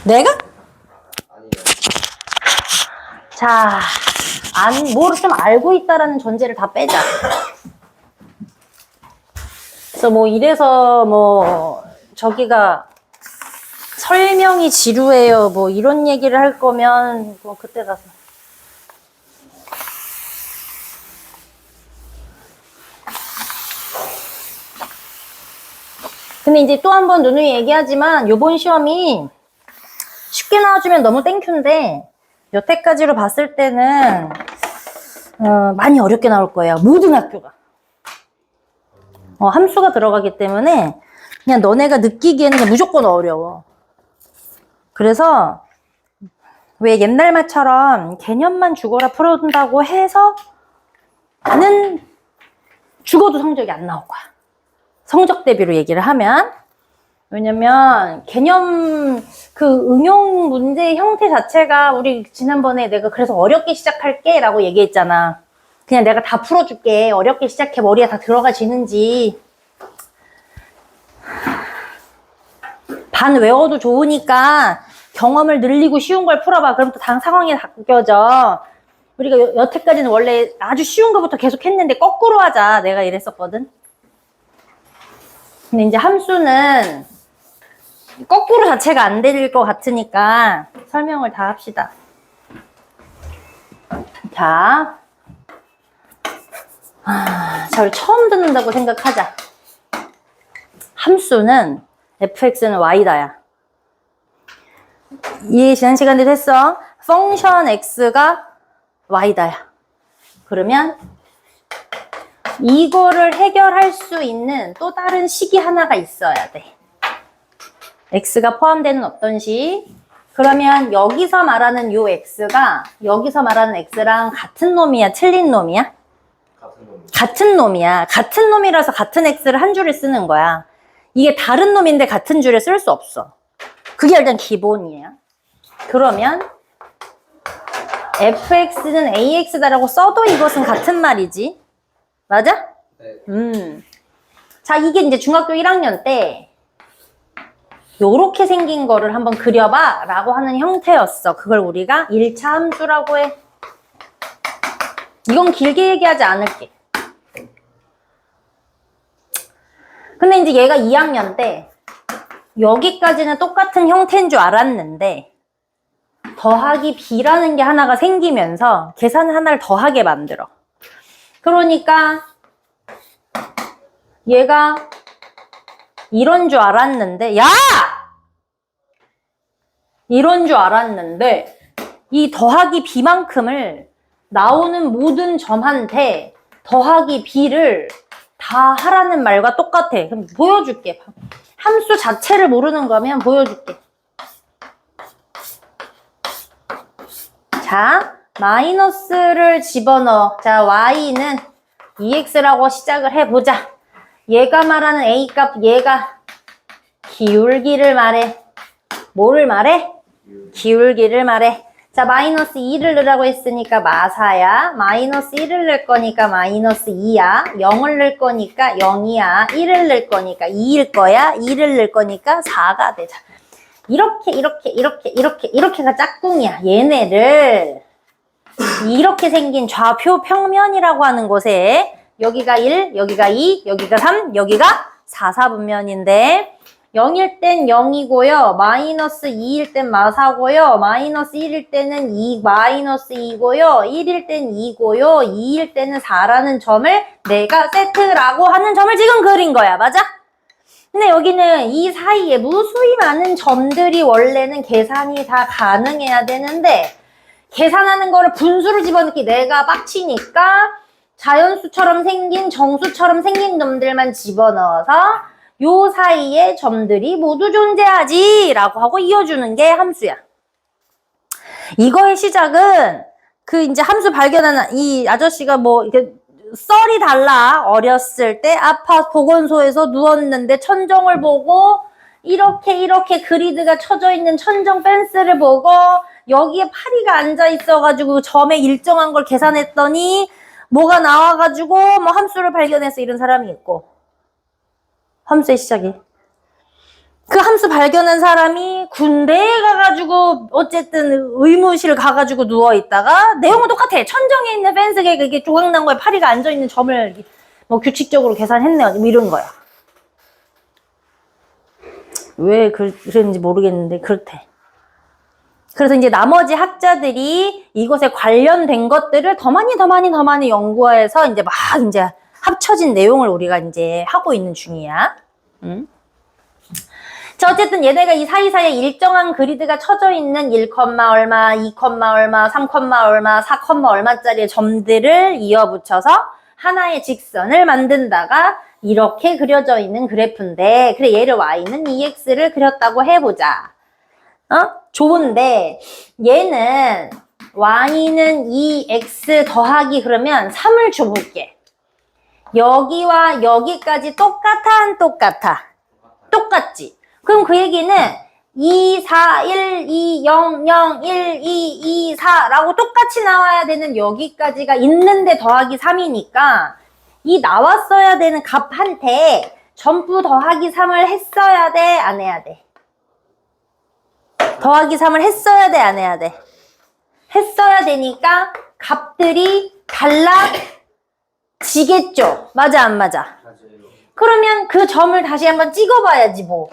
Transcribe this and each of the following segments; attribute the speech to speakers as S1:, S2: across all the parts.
S1: 내가? 자, 뭐를 좀 알고 있다라는 전제를 다 빼자. 그래서 뭐 이래서 뭐 저기가 설명이 지루해요. 뭐 이런 얘기를 할 거면 뭐 그때 가서. 근데 이제 또 한 번 누누이 얘기하지만 요번 시험이 쉽게 나와주면 너무 땡큐인데 여태까지로 봤을 때는 많이 어렵게 나올 거예요. 모든 학교가. 함수가 들어가기 때문에 그냥 너네가 느끼기에는 그냥 무조건 어려워. 그래서 왜 옛날 말처럼 개념만 죽어라 풀어둔다고 해서 나는 죽어도 성적이 안 나올 거야. 성적 대비로 얘기를 하면. 왜냐면 개념 그 응용 문제의 형태 자체가 우리 지난번에 내가 그래서 어렵게 시작할게 라고 얘기했잖아. 그냥 내가 다 풀어줄게. 어렵게 시작해. 머리에 다 들어가지는지. 반 외워도 좋으니까 경험을 늘리고 쉬운 걸 풀어봐. 그럼 또 다음 상황이 바뀌어져. 우리가 여태까지는 원래 아주 쉬운 것부터 계속 했는데 거꾸로 하자. 내가 이랬었거든. 근데 이제 함수는 거꾸로 자체가 안 될 것 같으니까 설명을 다 합시다. 자, 우리 처음 듣는다고 생각하자. 함수는 fx는 y다야. 이해 지난 시간에도 했어. 펑션 x가 y다야. 그러면 이거를 해결할 수 있는 또 다른 식이 하나가 있어야 돼. x가 포함되는 어떤 식? 그러면 여기서 말하는 요 x가 여기서 말하는 x랑 같은 놈이야? 틀린 놈이야? 같은 놈이야. 같은 놈이라서 같은 x를 한 줄에 쓰는 거야. 이게 다른 놈인데 같은 줄에 쓸 수 없어. 그게 일단 기본이에요. 그러면 fx는 ax다라고 써도 이것은 같은 말이지. 맞아? 네. 자, 이게 이제 중학교 1학년 때 요렇게 생긴 거를 한번 그려봐 라고 하는 형태였어. 그걸 우리가 1차 함수라고 해. 이건 길게 얘기하지 않을게. 근데 이제 얘가 2학년 때 여기까지는 똑같은 형태인 줄 알았는데 더하기 b라는 게 하나가 생기면서 계산 하나를 더하게 만들어. 그러니까 얘가 이런 줄 알았는데 이런 줄 알았는데 이 더하기 b만큼을 나오는 모든 점한테 더하기 b를 다 하라는 말과 똑같아. 그럼 보여줄게. 함수 자체를 모르는 거면 보여줄게. 자, 마이너스를 집어넣어. 자, y는 2x라고 시작을 해보자. 얘가 말하는 a값, 얘가 기울기를 말해. 뭐를 말해? 기울기를 말해. 자, 마이너스 2를 넣으라고 했으니까 마사야. 마이너스 1을 넣을 거니까 마이너스 2야. 0을 넣을 거니까 0이야. 1을 넣을 거니까 2일 거야. 2를 넣을 거니까 4가 되자. 이렇게가 짝꿍이야. 얘네를 이렇게 생긴 좌표 평면이라고 하는 곳에 여기가 1, 여기가 2, 여기가 3, 여기가 4, 4분면인데 0일 땐 0이고요. 마이너스 2일 땐 마사고요. 마이너스 1일 때는 2, 마이너스 2고요. 1일 땐 2고요. 2일 때는 4라는 점을 내가 세트라고 하는 점을 지금 그린 거야. 맞아? 근데 여기는 이 사이에 무수히 많은 점들이 원래는 계산이 다 가능해야 되는데 계산하는 거를 분수를 집어넣기 내가 빡치니까 자연수처럼 생긴 정수처럼 생긴 놈들만 집어넣어서 요 사이에 점들이 모두 존재하지 라고 하고 이어주는 게 함수야. 이거의 시작은 그 이제 함수 발견하는 이 아저씨가 뭐 이렇게 썰이 달라. 어렸을 때 아파 보건소에서 누웠는데 천정을 보고 이렇게 그리드가 쳐져 있는 천정 펜스를 보고 여기에 파리가 앉아 있어가지고 점에 일정한 걸 계산했더니 뭐가 나와가지고 뭐 함수를 발견해서 이런 사람이 있고 함수의 시작이. 그 함수 발견한 사람이 군대에 가가지고 어쨌든 의무실 가가지고 누워있다가 내용은 똑같아. 천정에 있는 펜스에 이게 조각난 거에 파리가 앉아있는 점을 뭐 규칙적으로 계산했네요. 뭐 이런 거야. 왜 그랬는지 모르겠는데 그렇대. 그래서 이제 나머지 학자들이 이것에 관련된 것들을 더 많이 연구해서 이제 막 이제 합쳐진 내용을 우리가 이제 하고 있는 중이야. 자, 어쨌든 얘네가 이 사이사이에 일정한 그리드가 쳐져 있는 1, 얼마, 2, 얼마, 3, 얼마, 4, 얼마짜리의 점들을 이어붙여서 하나의 직선을 만든다가 이렇게 그려져 있는 그래프인데, 그래 얘를 y는 2x를 그렸다고 해보자. 좋은데 얘는 y는 2x 더하기 그러면 3을 줘볼게. 여기와 여기까지 똑같아 안 똑같아? 똑같지. 그럼 그 얘기는 2, 4, 1, 2, 0, 0, 1, 2, 2, 4라고 똑같이 나와야 되는 여기까지가 있는데 더하기 3이니까 이 나왔어야 되는 값한테 전부 더하기 3을 했어야 돼? 안 해야 돼? 더하기 3을 했어야 돼? 안 해야 돼? 했어야 되니까 값들이 달라지겠죠? 맞아 안 맞아? 그러면 그 점을 다시 한번 찍어봐야지 뭐.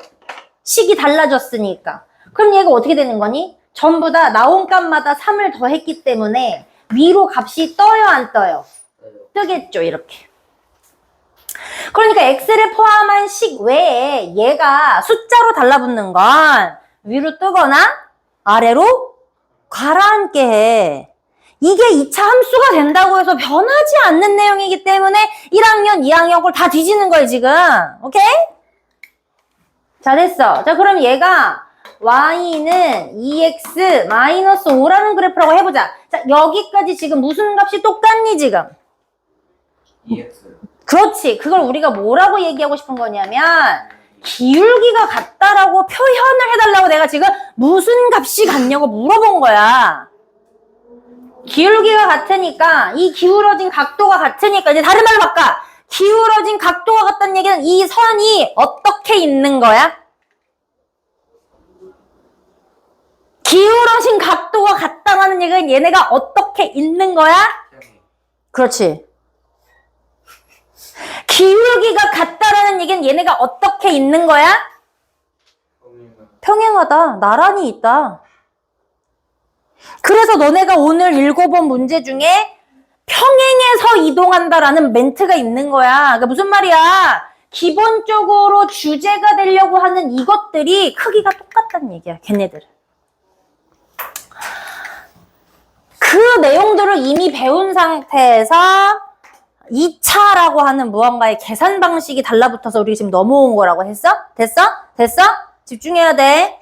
S1: 식이 달라졌으니까. 그럼 얘가 어떻게 되는 거니? 전부 다 나온 값마다 3을 더했기 때문에 위로 값이 떠요 안 떠요? 뜨겠죠 이렇게. 그러니까 x를 포함한 식 외에 얘가 숫자로 달라붙는 건 위로 뜨거나 아래로 가라앉게 해. 이게 2차 함수가 된다고 해서 변하지 않는 내용이기 때문에 1학년, 2학년 걸 다 뒤지는 거예요 지금. 오케이? 자 됐어. 자 그럼 얘가 y는 2x-5라는 그래프라고 해보자. 자 여기까지 지금 무슨 값이 똑같니 지금?
S2: 2x.
S1: 그렇지. 그걸 우리가 뭐라고 얘기하고 싶은 거냐면 기울기가 같다라고 표현을 해달라고 내가 지금 무슨 값이 같냐고 물어본 거야. 기울기가 같으니까 이 기울어진 각도가 같으니까 이제 다른 말로 바꿔. 기울어진 각도가 같다는 얘기는 이 선이 어떻게 있는 거야? 기울어진 각도가 같다는 얘기는 얘네가 어떻게 있는 거야? 그렇지. 기울기가 같다라는 얘기는 얘네가 어떻게 있는 거야? 평행하다. 나란히 있다. 그래서 너네가 오늘 읽어본 문제 중에 평행해서 이동한다라는 멘트가 있는 거야. 그러니까 무슨 말이야? 기본적으로 주제가 되려고 하는 이것들이 크기가 똑같다는 얘기야. 걔네들은. 그 내용들을 이미 배운 상태에서 2차라고 하는 무언가의 계산 방식이 달라붙어서 우리 지금 넘어온 거라고 했어? 됐어? 됐어? 집중해야 돼.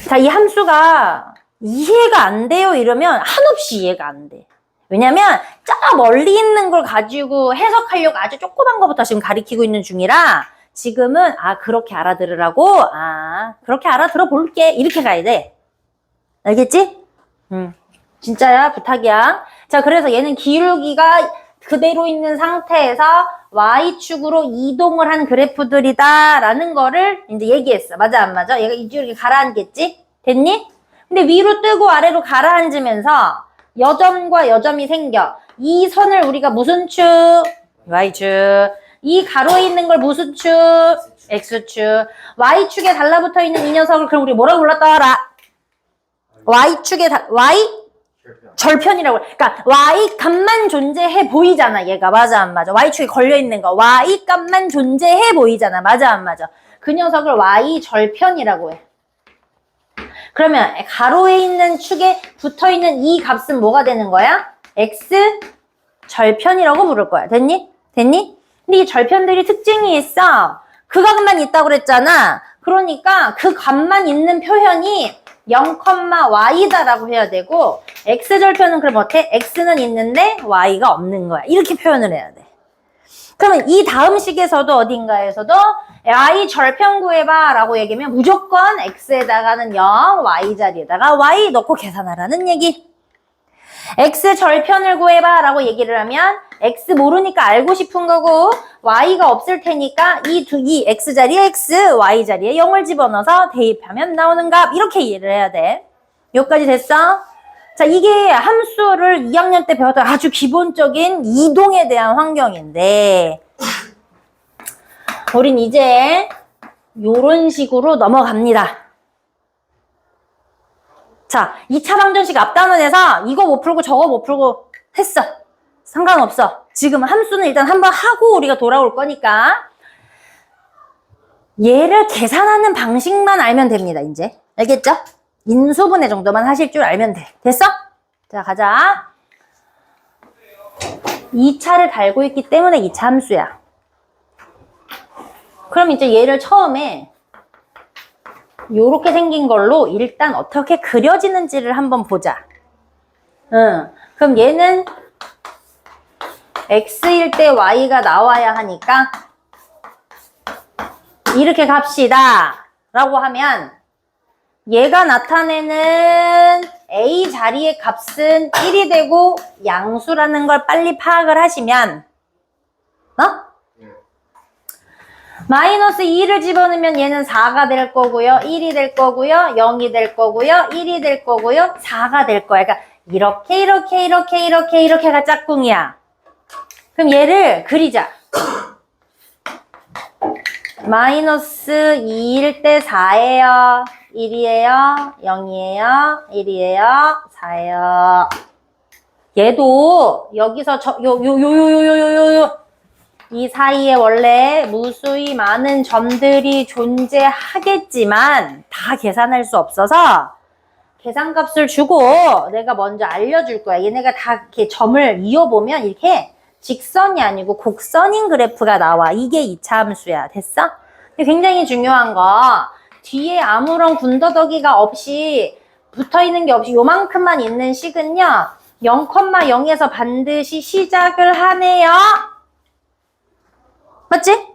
S1: 자, 이 함수가 이해가 안 돼요 이러면 한없이 이해가 안 돼. 왜냐면 저 멀리 있는 걸 가지고 해석하려고 아주 조그만 거부터 지금 가리키고 있는 중이라 지금은 그렇게 알아들으라고 그렇게 알아들어 볼게 이렇게 가야 돼. 알겠지? 진짜야 부탁이야. 자 그래서 얘는 기울기가 그대로 있는 상태에서 Y축으로 이동을 한 그래프들이다 라는 거를 이제 얘기했어. 맞아 안 맞아? 얘가 이렇게 가라앉겠지? 됐니? 근데 위로 뜨고 아래로 가라앉으면서 여점과 여점이 생겨. 이 선을 우리가 무슨 축? Y축. 이 가로에 있는 걸 무슨 축? X축. Y축에 달라붙어 있는 이 녀석을 그럼 우리 뭐라고 불렀더라? Y축에 Y? 절편이라고. 그러니까 Y 값만 존재해 보이잖아. 얘가 맞아 안 맞아? Y축에 걸려 있는 거. Y 값만 존재해 보이잖아. 맞아 안 맞아? 그 녀석을 Y 절편이라고 해. 그러면 가로에 있는 축에 붙어 있는 이 값은 뭐가 되는 거야? X 절편이라고 부를 거야. 됐니? 됐니? 근데 이 절편들이 특징이 있어. 그 값만 있다고 그랬잖아. 그러니까 그 값만 있는 표현이 0,y다라고 해야 되고 x절편은 그럼 어때? x는 있는데 y가 없는 거야. 이렇게 표현을 해야 돼. 그러면 이 다음 식에서도 어딘가에서도 y 절편 구해봐 라고 얘기하면 무조건 x에다가는 0, y 자리에다가 y 넣고 계산하라는 얘기. x 절편을 구해봐 라고 얘기를 하면 x 모르니까 알고 싶은 거고 y가 없을 테니까 이 x 자리에 x, y 자리에 0을 집어넣어서 대입하면 나오는 값 이렇게 이해를 해야 돼. 여기까지 됐어? 자, 이게 함수를 2학년 때 배웠던 아주 기본적인 이동에 대한 환경인데 우린 이제 요런 식으로 넘어갑니다. 자, 2차 방정식 앞단원에서 이거 못 풀고 저거 못 풀고 했어. 상관없어. 지금 함수는 일단 한번 하고 우리가 돌아올 거니까 얘를 계산하는 방식만 알면 됩니다, 이제. 알겠죠? 인수분해 정도만 하실 줄 알면 돼. 됐어? 자, 가자. 2차를 달고 있기 때문에 2차 함수야. 그럼 이제 얘를 처음에 요렇게 생긴 걸로 일단 어떻게 그려지는지를 한번 보자. 그럼 얘는 x일 때 y가 나와야 하니까 이렇게 갑시다 라고 하면 얘가 나타내는 a 자리의 값은 1이 되고 양수라는 걸 빨리 파악을 하시면 마이너스 2를 집어넣으면 얘는 4가 될 거고요. 1이 될 거고요. 0이 될 거고요. 1이 될 거고요. 4가 될 거야. 그러니까 이렇게가 짝꿍이야. 그럼 얘를 그리자. 마이너스 2일 때 4예요. 1이에요. 0이에요. 1이에요. 4예요. 얘도 여기서 이 사이에 원래 무수히 많은 점들이 존재하겠지만 다 계산할 수 없어서 계산값을 주고 내가 먼저 알려줄 거야. 얘네가 다 이렇게 점을 이어보면 이렇게 직선이 아니고 곡선인 그래프가 나와. 이게 2차 함수야. 됐어? 굉장히 중요한 거 뒤에 아무런 군더더기가 없이 붙어있는 게 없이 요만큼만 있는 식은요 0,0에서 반드시 시작을 하네요. 맞지?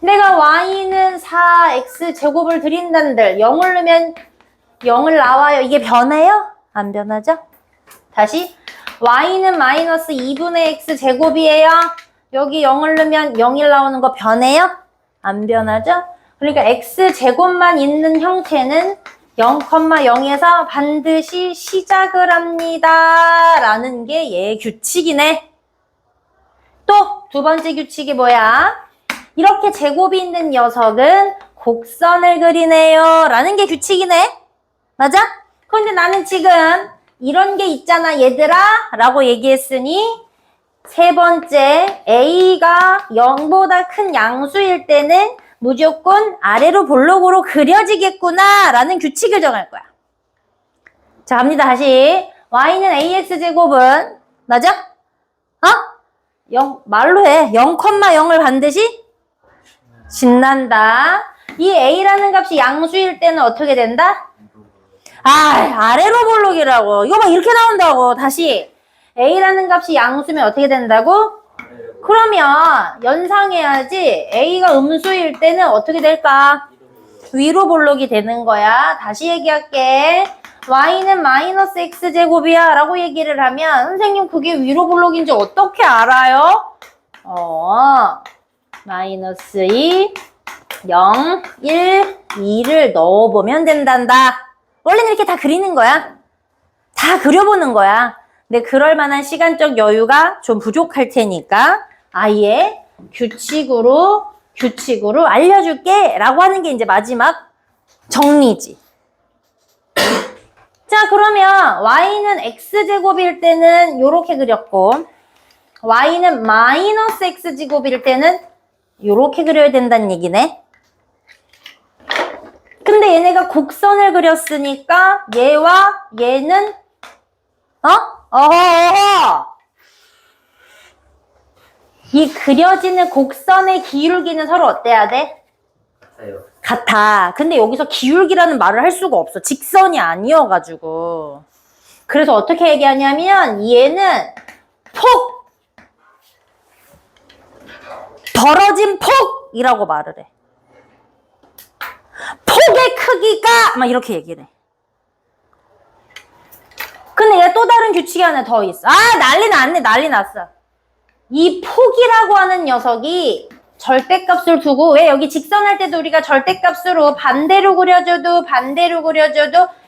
S1: 내가 y는 4x제곱을 드린다는들 0을 넣으면 0을 나와요. 이게 변해요? 안 변하죠? 다시 y는 마이너스 2분의 x제곱이에요. 여기 0을 넣으면 0이 나오는 거 변해요? 안 변하죠? 그러니까 x제곱만 있는 형태는 0,0에서 반드시 시작을 합니다. 라는 게 얘의 규칙이네. 또 두 번째 규칙이 뭐야? 이렇게 제곱이 있는 녀석은 곡선을 그리네요. 라는 게 규칙이네. 맞아? 그런데 나는 지금 이런 게 있잖아 얘들아 라고 얘기했으니 세 번째 A가 0보다 큰 양수일 때는 무조건 아래로 볼록으로 그려지겠구나 라는 규칙을 정할 거야. 자 갑니다. 다시 Y는 AX제곱은 맞아? 말로 해. 0,0을 반드시 신난다. 이 A라는 값이 양수일 때는 어떻게 된다? 아래로 볼록이라고. 이거 막 이렇게 나온다고. 다시 A라는 값이 양수면 어떻게 된다고? 그러면 연상해야지. A가 음수일 때는 어떻게 될까? 위로 볼록이 되는 거야. 다시 얘기할게. Y는 마이너스 X제곱이야 라고 얘기를 하면 선생님 그게 위로 볼록인지 어떻게 알아요? 마이너스 2, 0, 1, 2를 넣어보면 된단다. 원래는 이렇게 다 그리는 거야. 다 그려보는 거야. 근데 그럴 만한 시간적 여유가 좀 부족할 테니까 아예 규칙으로 알려줄게 라고 하는 게 이제 마지막 정리지. 자 그러면 y는 x제곱일 때는 요렇게 그렸고 y는 마이너스 x제곱일 때는 요렇게 그려야 된다는 얘기네. 근데 얘네가 곡선을 그렸으니까 얘와 얘는 이 그려지는 곡선의 기울기는 서로 어때야 돼? 같아. 근데 여기서 기울기라는 말을 할 수가 없어. 직선이 아니어가지고. 그래서 어떻게 얘기하냐면 얘는 벌어진 폭이라고 말을 해. 폭의 크기가 막 이렇게 얘기를 해. 근데 얘가 또 또 다른 규칙이 하나 더 있어. 아, 난리 났네. 난리 났어. 이 폭이라고 하는 녀석이 절대값을 두고, 왜 여기 직선할 때도 우리가 절대값으로 반대로 그려줘도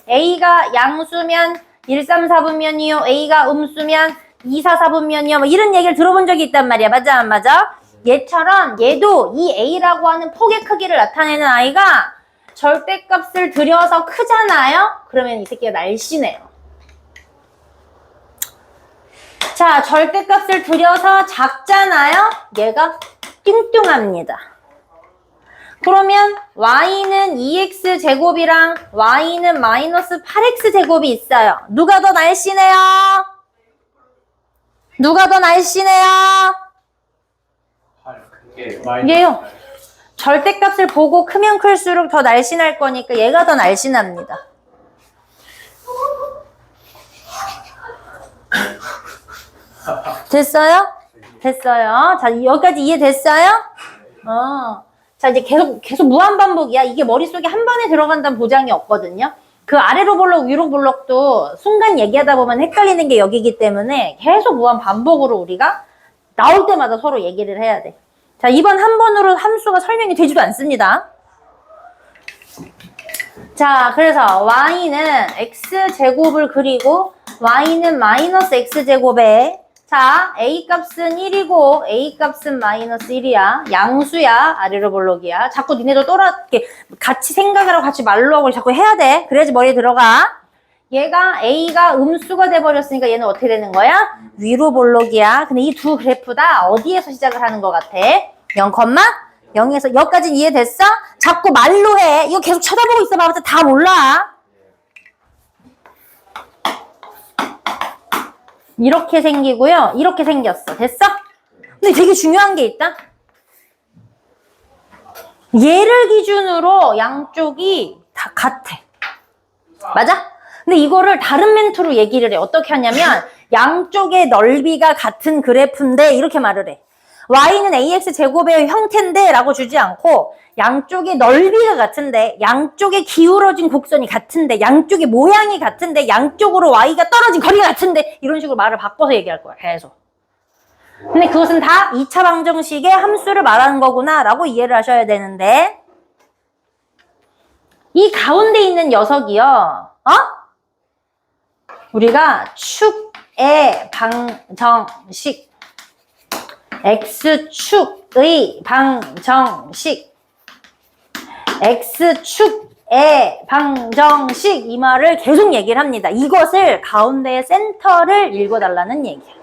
S1: A가 양수면 1, 3, 4분면이요. A가 음수면 2, 4, 4분면이요. 뭐 이런 얘기를 들어본 적이 있단 말이야. 맞아, 안 맞아? 얘처럼 얘도 이 A라고 하는 폭의 크기를 나타내는 아이가 절대값을 들여서 크잖아요? 그러면 이 새끼가 날씬해요. 자, 절대값을 들여서 작잖아요? 얘가 뚱뚱합니다. 그러면 y는 2x 제곱이랑 y는 마이너스 8x 제곱이 있어요. 누가 더 날씬해요? 누가 더 날씬해요? 얘요. 절대값을 보고 크면 클수록 더 날씬할 거니까 얘가 더 날씬합니다. 됐어요? 됐어요. 자, 여기까지 이해됐어요? 자, 이제 계속 무한반복이야. 이게 머릿속에 한 번에 들어간다는 보장이 없거든요. 그 아래로 볼록, 위로 볼록도 순간 얘기하다 보면 헷갈리는 게 여기기 때문에 계속 무한반복으로 우리가 나올 때마다 서로 얘기를 해야 돼. 자, 이번 한 번으로 함수가 설명이 되지도 않습니다. 자, 그래서 y는 x제곱을 그리고 y는 마이너스 x제곱에 자, A값은 1이고 A값은 마이너스 1이야. 양수야. 아래로 볼록이야. 자꾸 니네도 이렇게 같이 생각을 하고 같이 말로 하고 자꾸 해야 돼. 그래야지 머리에 들어가. 얘가 A가 음수가 돼버렸으니까 얘는 어떻게 되는 거야? 위로 볼록이야. 근데 이 두 그래프 다 어디에서 시작을 하는 것 같아? 0,0에서 여기까지는 이해됐어? 자꾸 말로 해. 이거 계속 쳐다보고 있어봐. 다 몰라. 이렇게 생기고요. 이렇게 생겼어. 됐어? 근데 되게 중요한 게 있다. 얘를 기준으로 양쪽이 다 같아. 맞아? 근데 이거를 다른 멘트로 얘기를 해. 어떻게 하냐면 양쪽의 넓이가 같은 그래프인데 이렇게 말을 해. y는 ax 제곱의 형태인데 라고 주지 않고 양쪽의 넓이가 같은데 양쪽의 기울어진 곡선이 같은데 양쪽의 모양이 같은데 양쪽으로 y가 떨어진 거리가 같은데 이런 식으로 말을 바꿔서 얘기할 거야. 계속. 근데 그것은 다 2차 방정식의 함수를 말하는 거구나 라고 이해를 하셔야 되는데 이 가운데 있는 녀석이요. 우리가 축의 방정식 X축의 방정식 X축의 방정식 이 말을 계속 얘기를 합니다. 이것을 가운데의 센터를 읽어달라는 얘기야.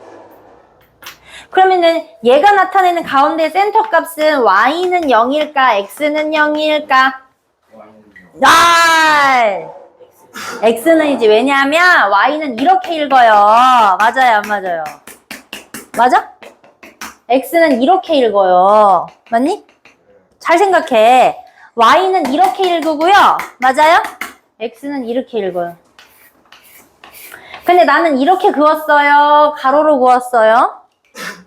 S1: 그러면은 얘가 나타내는 가운데의 센터 값은 Y는 0일까? X는 0일까? X는 이지. 왜냐하면 Y는 이렇게 읽어요. 맞아요, 안 맞아요? 맞아? X는 이렇게 읽어요. 맞니? 잘 생각해. Y는 이렇게 읽고요. 맞아요? X는 이렇게 읽어요. 근데 나는 이렇게 그었어요? 가로로 그었어요?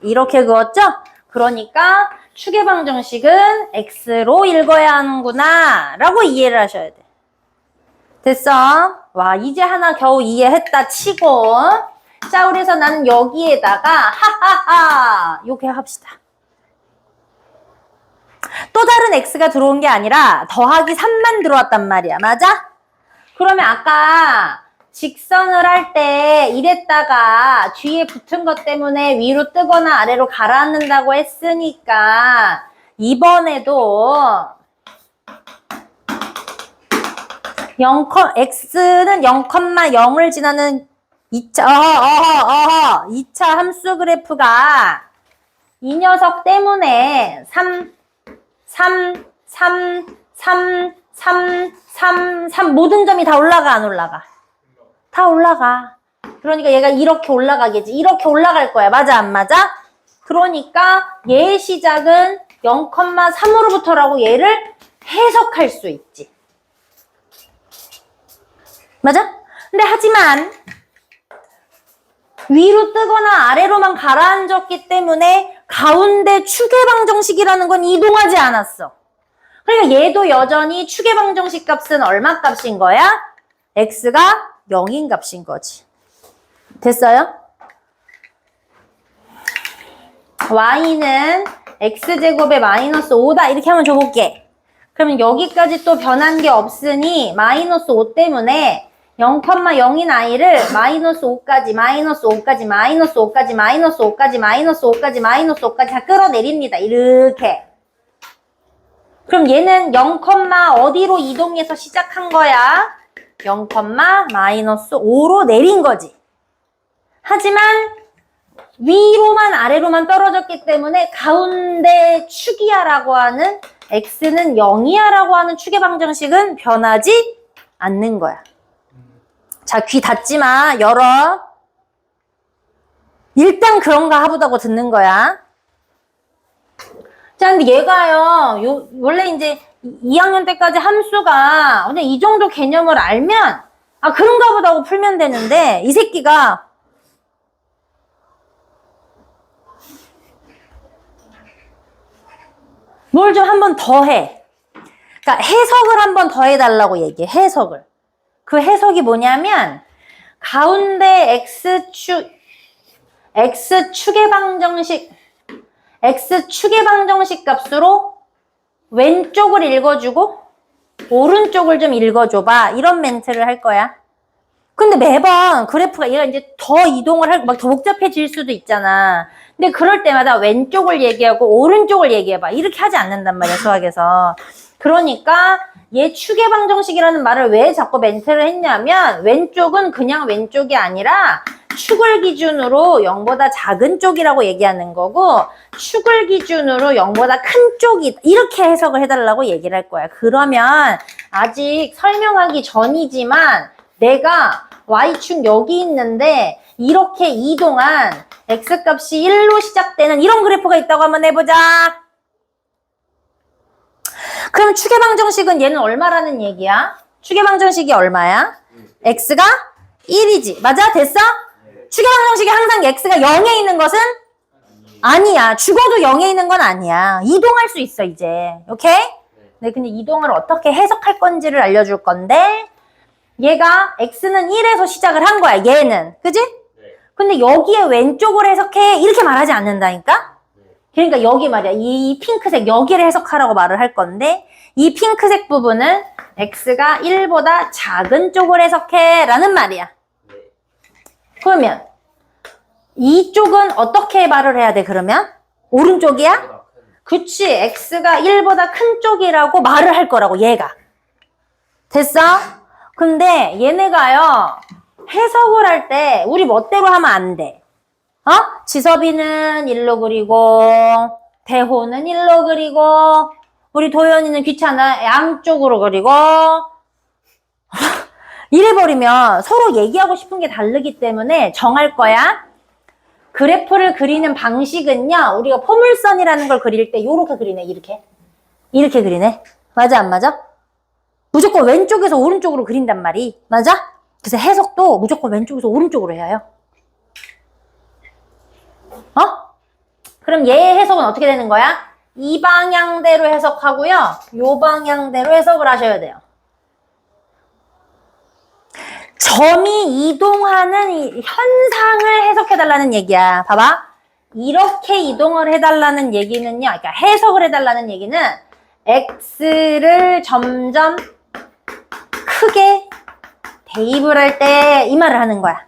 S1: 이렇게 그었죠? 그러니까 축의 방정식은 X로 읽어야 하는구나 라고 이해를 하셔야 돼. 됐어? 와, 이제 하나 겨우 이해했다 치고 자, 그래서 나는 여기에다가 하하하 이렇게 합시다. 또 다른 x가 들어온 게 아니라 더하기 3만 들어왔단 말이야. 맞아? 그러면 아까 직선을 할 때 이랬다가 뒤에 붙은 것 때문에 위로 뜨거나 아래로 가라앉는다고 했으니까 이번에도 x는 0,0을 지나는 2차 함수 그래프가 이 녀석 때문에 3 모든 점이 다 올라가 안 올라가? 다 올라가. 그러니까 얘가 이렇게 올라가겠지. 이렇게 올라갈 거야. 맞아 안 맞아? 그러니까 얘의 시작은 0,3으로부터라고 얘를 해석할 수 있지. 맞아? 근데 하지만 위로 뜨거나 아래로만 가라앉았기 때문에 가운데 축의 방정식이라는 건 이동하지 않았어. 그러니까 얘도 여전히 축의 방정식 값은 얼마 값인 거야? x가 0인 값인 거지. 됐어요? y는 x제곱에 마이너스 5다. 이렇게 한번 줘볼게. 그러면 여기까지 또 변한 게 없으니 마이너스 5 때문에 0,0인 i를 마이너스 5까지, 마이너스 5까지, 마이너스 5까지, 마이너스 5까지, 마이너스 5까지, 마이너스 5까지 다 끌어내립니다. 이렇게. 그럼 얘는 0, 어디로 이동해서 시작한 거야? 0, 마이너스 5로 내린 거지. 하지만 위로만 아래로만 떨어졌기 때문에 가운데 축이야라고 하는 x는 0이야라고 하는 축의 방정식은 변하지 않는 거야. 자, 귀 닫지 마. 열어. 일단 그런가 하보다고 듣는 거야. 자, 근데 얘가요, 원래 이제 2학년 때까지 함수가 그냥 이 정도 개념을 알면, 아, 그런가 보다고 풀면 되는데, 이 새끼가 뭘 좀 한 번 더 해. 그러니까 해석을 한 번 더 해달라고 얘기해. 해석을. 그 해석이 뭐냐면 가운데 x축의 방정식 값으로 왼쪽을 읽어주고 오른쪽을 좀 읽어줘봐. 이런 멘트를 할 거야. 근데 매번 그래프가 얘가 이제 더 이동을 하고 막 더 복잡해질 수도 있잖아. 근데 그럴 때마다 왼쪽을 얘기하고 오른쪽을 얘기해봐. 이렇게 하지 않는단 말이야, 수학에서. 그러니까 얘 축의 방정식이라는 말을 왜 자꾸 멘트를 했냐면 왼쪽은 그냥 왼쪽이 아니라 축을 기준으로 0보다 작은 쪽이라고 얘기하는 거고 축을 기준으로 0보다 큰 쪽이 이렇게 해석을 해달라고 얘기를 할 거야. 그러면 아직 설명하기 전이지만 내가 y축 여기 있는데 이렇게 이동한 x값이 1로 시작되는 이런 그래프가 있다고 한번 해보자. 그럼 축의 방정식은 얘는 얼마라는 얘기야? 축의 방정식이 얼마야? x가 1이지. 맞아? 됐어? 축의 방정식이 항상 x가 0에 있는 것은? 아니야. 죽어도 0에 있는 건 아니야. 이동할 수 있어, 이제. 오케이? 네, 근데 이동을 어떻게 해석할 건지를 알려줄 건데 얘가 x는 1에서 시작을 한 거야, 얘는. 그지? 근데 여기에 왼쪽으로 해석해 이렇게 말하지 않는다니까? 그러니까 여기 말이야. 이 핑크색 여기를 해석하라고 말을 할 건데 이 핑크색 부분은 x가 1보다 작은 쪽을 해석해 라는 말이야. 그러면 이쪽은 어떻게 말을 해야 돼, 그러면? 오른쪽이야? 그치. x가 1보다 큰 쪽이라고 말을 할 거라고, 얘가. 됐어? 근데 얘네가요, 해석을 할 때 우리 멋대로 하면 안 돼. 지섭이는 1로 그리고 대호는 1로 그리고 우리 도연이는 귀찮아 양쪽으로 그리고 이래버리면 서로 얘기하고 싶은 게 다르기 때문에 정할 거야. 그래프를 그리는 방식은요, 우리가 포물선이라는 걸 그릴 때 요렇게 그리네. 이렇게 그리네. 맞아 안 맞아? 무조건 왼쪽에서 오른쪽으로 그린단 말이. 맞아? 그래서 해석도 무조건 왼쪽에서 오른쪽으로 해야 해요. 그럼 얘의 해석은 어떻게 되는 거야? 이 방향대로 해석하고요. 요 방향대로 해석을 하셔야 돼요. 점이 이동하는 이 현상을 해석해달라는 얘기야. 봐봐. 이렇게 이동을 해달라는 얘기는요. 그러니까 해석을 해달라는 얘기는 x를 점점 크게 대입을 할 때 이 말을 하는 거야.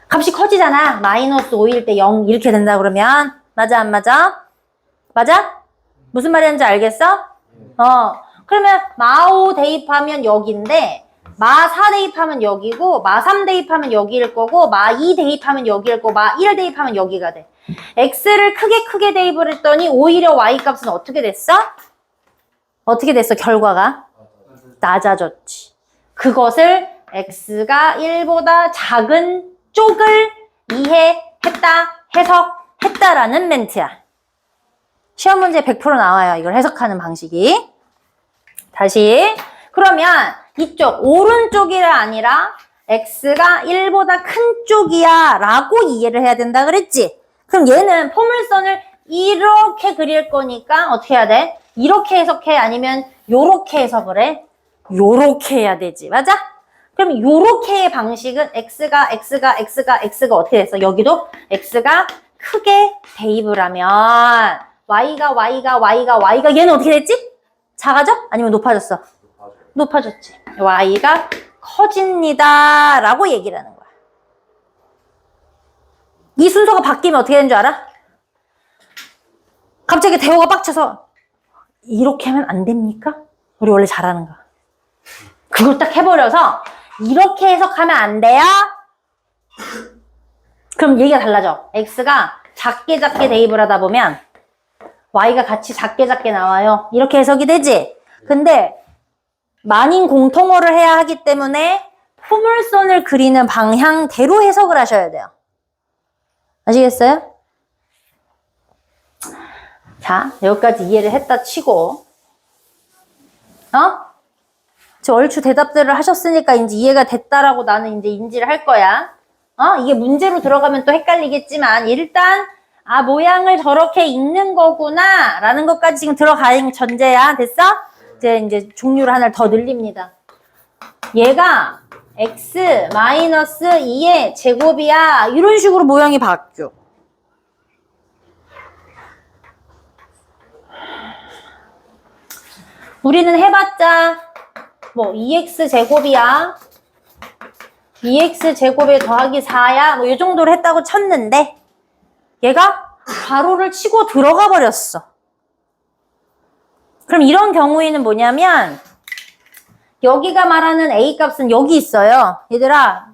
S1: 값이 커지잖아. 마이너스 5일 때 0 이렇게 된다 그러면 맞아 안 맞아? 맞아? 무슨 말인지 알겠어? 그러면 마5 대입하면 여기인데 마4 대입하면 여기고 마3 대입하면 여기일 거고 마2 대입하면 여기일 거고 마1 대입하면 여기가 돼. x를 크게 대입을 했더니 오히려 y 값은 어떻게 됐어? 어떻게 됐어, 결과가? 낮아졌지. 그것을 x가 1보다 작은 쪽을 이해했다, 해석했다라는 멘트야. 시험 문제 100% 나와요. 이걸 해석하는 방식이. 다시. 그러면 이쪽 오른쪽이라 아니라 x가 1보다 큰 쪽이야 라고 이해를 해야 된다 그랬지? 그럼 얘는 포물선을 이렇게 그릴 거니까 어떻게 해야 돼? 이렇게 해석해? 아니면 요렇게 해석을 해? 요렇게 해야 되지. 맞아? 그럼 요렇게의 방식은 x가 어떻게 됐어? 여기도 x가 크게 대입을 하면 y가 얘는 어떻게 됐지? 작아져? 아니면 높아졌어? 높아졌지. y가 커집니다 라고 얘기를 하는 거야. 이 순서가 바뀌면 어떻게 되는 줄 알아? 갑자기 대호가 빡쳐서 이렇게 하면 안 됩니까? 우리 원래 잘하는 거. 그걸 딱 해버려서 이렇게 해석하면 안 돼요? 그럼 얘기가 달라져. x가 작게 대입을 하다 보면 y가 같이 작게 나와요. 이렇게 해석이 되지? 근데 만인 공통어를 해야 하기 때문에 포물선을 그리는 방향대로 해석을 하셔야 돼요. 아시겠어요? 자, 여기까지 이해를 했다 치고 저 얼추 대답들을 하셨으니까 이제 이해가 됐다라고 나는 이제 인지를 할 거야. 이게 문제로 들어가면 또 헷갈리겠지만 일단 모양을 저렇게 읽는 거구나 라는 것까지 지금 들어가는 전제야. 됐어? 이제 종류를 하나 더 늘립니다. 얘가 x-2의 제곱이야. 이런 식으로 모양이 바뀌어. 우리는 해봤자 뭐 2x 제곱이야. 2x 제곱에 더하기 4야. 뭐 이 정도로 했다고 쳤는데 얘가 괄호를 치고 들어가 버렸어. 그럼 이런 경우에는 뭐냐면 여기가 말하는 a 값은 여기 있어요. 얘들아,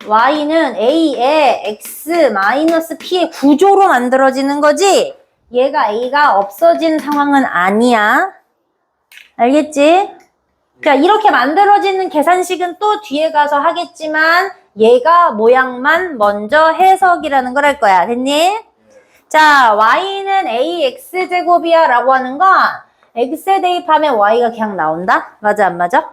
S1: y는 a의 x-p의 구조로 만들어지는 거지 얘가 a가 없어진 상황은 아니야. 알겠지? 자, 이렇게 만들어지는 계산식은 또 뒤에 가서 하겠지만 얘가 모양만 먼저 해석이라는 걸 할 거야. 됐니? 자, y는 ax제곱이야 라고 하는 건 x에 대입하면 y가 그냥 나온다? 맞아, 안 맞아?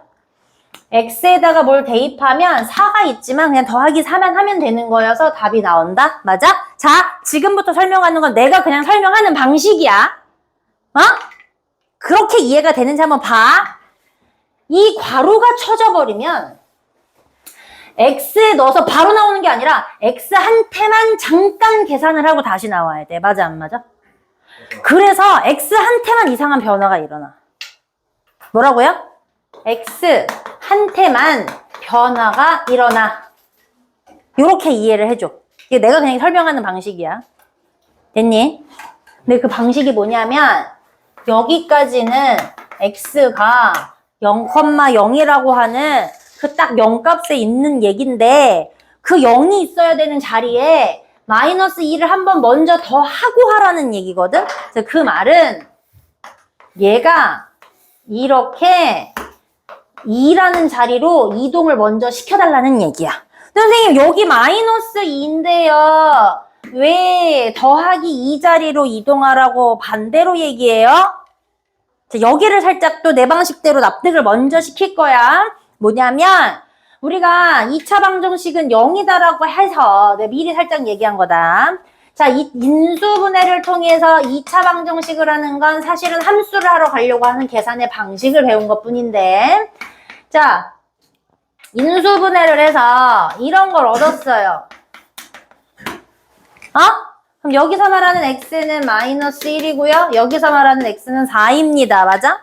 S1: x에다가 뭘 대입하면 4가 있지만 그냥 더하기 4만 하면 되는 거여서 답이 나온다? 맞아? 자, 지금부터 설명하는 건 내가 그냥 설명하는 방식이야. 그렇게 이해가 되는지 한번 봐. 이 괄호가 쳐져버리면 x에 넣어서 바로 나오는 게 아니라 x한테만 잠깐 계산을 하고 다시 나와야 돼. 맞아, 안 맞아? 그래서 x한테만 이상한 변화가 일어나. 뭐라고요? x한테만 변화가 일어나. 요렇게 이해를 해줘. 이게 내가 그냥 설명하는 방식이야. 됐니? 근데 그 방식이 뭐냐면 여기까지는 x가 0,0이라고 하는 그 딱 0값에 있는 얘긴데 그 0이 있어야 되는 자리에 마이너스 2를 한번 먼저 더 하고 하라는 얘기거든? 그래서 그 말은 얘가 이렇게 2라는 자리로 이동을 먼저 시켜달라는 얘기야. 선생님, 여기 마이너스 2인데요. 왜 더하기 2 자리로 이동하라고 반대로 얘기해요? 자, 여기를 살짝 또 내 방식대로 납득을 먼저 시킬 거야. 뭐냐면 우리가 2차 방정식은 0이다라고 해서 내가 미리 살짝 얘기한 거다. 자, 이 인수분해를 통해서 2차 방정식을 하는 건 사실은 함수를 하러 가려고 하는 계산의 방식을 배운 것뿐인데, 자, 인수분해를 해서 이런 걸 얻었어요. 그럼 여기서 말하는 x는 마이너스 1이고요. 여기서 말하는 x는 4입니다. 맞아?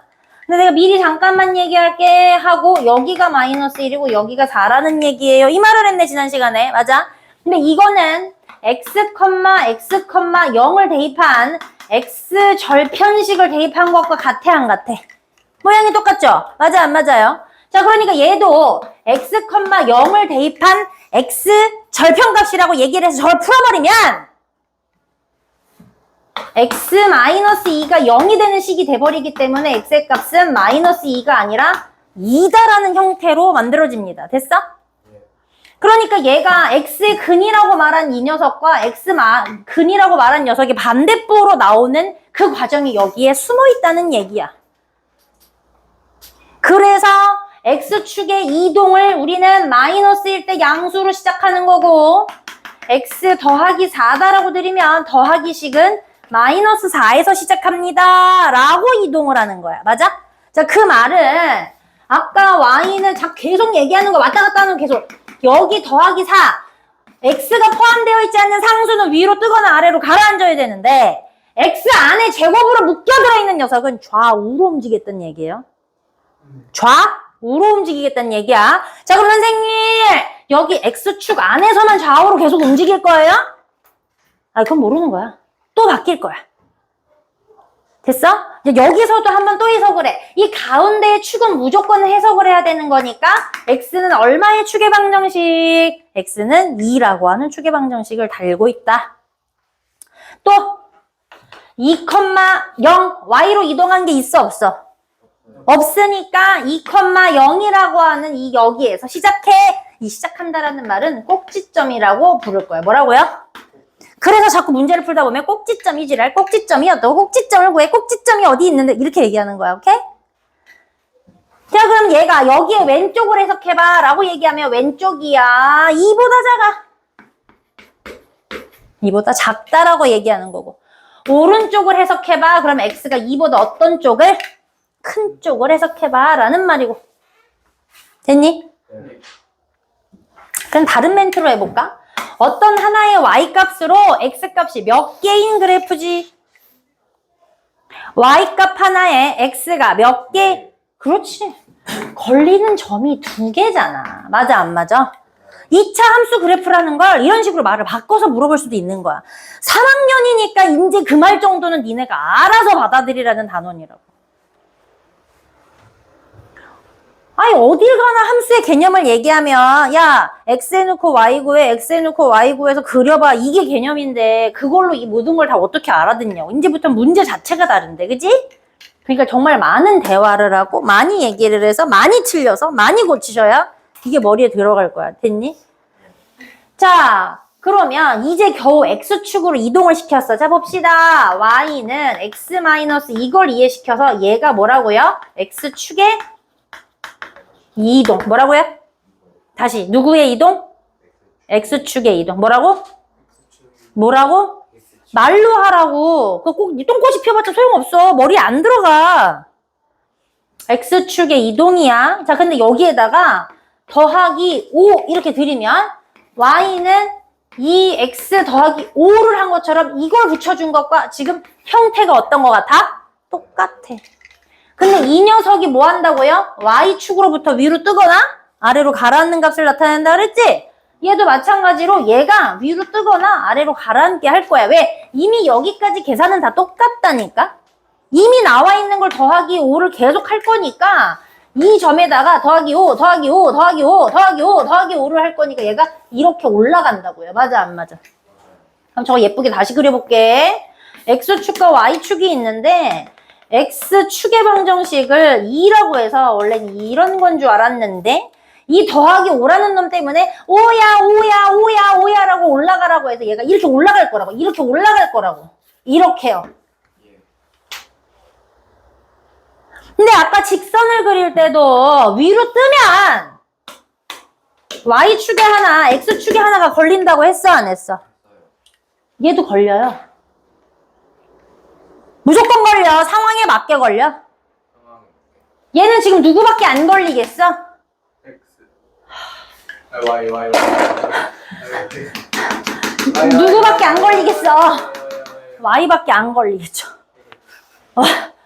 S1: 근데 내가 미리 잠깐만 얘기할게 하고 여기가 마이너스 1이고 여기가 4라는 얘기예요. 이 말을 했네, 지난 시간에. 맞아? 근데 이거는 x, x, 0을 대입한 x 절편식을 대입한 것과 같아, 안 같아? 모양이 똑같죠? 맞아, 안 맞아요? 자, 그러니까 얘도 x, 0을 대입한 x 절편값이라고 얘기를 해서 저걸 풀어버리면 x-2가 0이 되는 식이 돼버리기 때문에 x의 값은 마이너스 2가 아니라 2다라는 형태로 만들어집니다. 됐어? 그러니까 얘가 x의 근이라고 말한 이 녀석과 근이라고 말한 녀석이 반대쪽으로 나오는 그 과정이 여기에 숨어 있다는 얘기야. 그래서 x축의 이동을 우리는 마이너스일 때 양수로 시작하는 거고 x 더하기 4다라고 드리면 더하기식은 마이너스 4에서 시작합니다 라고 이동을 하는 거야. 맞아? 자, 그 말은 아까 y는 계속 얘기하는 거 왔다 갔다 하는 거 계속. 여기 더하기 4. x가 포함되어 있지 않는 상수는 위로 뜨거나 아래로 가라앉아야 되는데 x 안에 제곱으로 묶여 들어있는 녀석은 좌우로 움직이겠다는 얘기예요. 좌우로 움직이겠다는 얘기야. 자, 그럼 선생님 여기 x축 안에서만 좌우로 계속 움직일 거예요? 아, 그건 모르는 거야. 또 바뀔 거야. 됐어? 이제 여기서도 한번 또 해석을 해. 이 가운데의 축은 무조건 해석을 해야 되는 거니까 x는 얼마의 축의 방정식? x는 2라고 하는 축의 방정식을 달고 있다. 또 2,0 y로 이동한 게 있어 없어? 없으니까 2,0이라고 하는 이 여기에서 시작해. 이 시작한다라는 말은 꼭지점이라고 부를 거예요. 뭐라고요? 그래서 자꾸 문제를 풀다 보면 꼭지점이지랄, 꼭지점이었다고, 꼭지점을 구해, 꼭지점이 어디 있는데 이렇게 얘기하는 거야. 오케이? 자, 그럼 얘가 여기에 왼쪽을 해석해봐 라고 얘기하면 왼쪽이야 2보다 작아. 2보다 작다라고 얘기하는 거고, 오른쪽을 해석해봐 그럼 x가 2보다 어떤 쪽을? 큰 쪽을 해석해봐 라는 말이고. 됐니?
S2: 네.
S1: 그럼 다른 멘트로 해볼까? 어떤 하나의 y값으로 x값이 몇 개인 그래프지? y값 하나에 x가 몇 개? 그렇지. 걸리는 점이 2개잖아. 맞아, 안 맞아? 2차 함수 그래프라는 걸 이런 식으로 말을 바꿔서 물어볼 수도 있는 거야. 3학년이니까 이제 그 말 정도는 니네가 알아서 받아들이라는 단원이라고. 아니, 어딜 가나 함수의 개념을 얘기하면 야, x 해놓고 y 구해, x 해놓고 y 구해서 그려봐. 이게 개념인데 그걸로 이 모든 걸 다 어떻게 알아듣냐고. 이제부터 문제 자체가 다른데, 그지? 그러니까 정말 많은 대화를 하고 많이 얘기를 해서 많이 틀려서 많이 고치셔야 이게 머리에 들어갈 거야. 됐니? 자, 그러면 이제 겨우 x축으로 이동을 시켰어. 자, 봅시다. y는 x 마이너스 이걸 이해시켜서 얘가 뭐라고요? x축에 이동. 뭐라고요? 다시 누구의 이동? x축의 이동. 뭐라고? 뭐라고? 말로 하라고. 그거 꼭 똥꼬시 펴봤자 소용없어. 머리에 안 들어가. x축의 이동이야. 자, 근데 여기에다가 더하기 5 이렇게 들이면 y는 2x 더하기 5를 한 것처럼 이걸 붙여준 것과 지금 형태가 어떤 것 같아? 똑같아. 근데 이 녀석이 뭐 한다고요? y축으로부터 위로 뜨거나 아래로 가라앉는 값을 나타낸다 그랬지? 얘도 마찬가지로 얘가 위로 뜨거나 아래로 가라앉게 할 거야. 왜? 이미 여기까지 계산은 다 똑같다니까? 이미 나와 있는 걸 더하기 5를 계속 할 거니까 이 점에다가 더하기 5, 더하기 5, 더하기 5, 더하기 5, 더하기 5를 할 거니까 얘가 이렇게 올라간다고요. 맞아, 안 맞아? 그럼 저거 예쁘게 다시 그려볼게. x축과 y축이 있는데 x축의 방정식을 2라고 해서 원래는 이런 건 줄 알았는데 이 더하기 5라는 놈 때문에 5야 라고 올라가라고 해서 얘가 이렇게 올라갈 거라고. 이렇게 올라갈 거라고. 이렇게요. 근데 아까 직선을 그릴 때도 위로 뜨면 y축에 하나, x축에 하나가 걸린다고 했어, 안 했어? 얘도 걸려요. 무조건 걸려. 상황에 맞게 걸려. 얘는 지금 누구밖에 안 걸리겠어?
S2: X. Y.
S1: 누구밖에 안 걸리겠어? y밖에 안 걸리겠죠.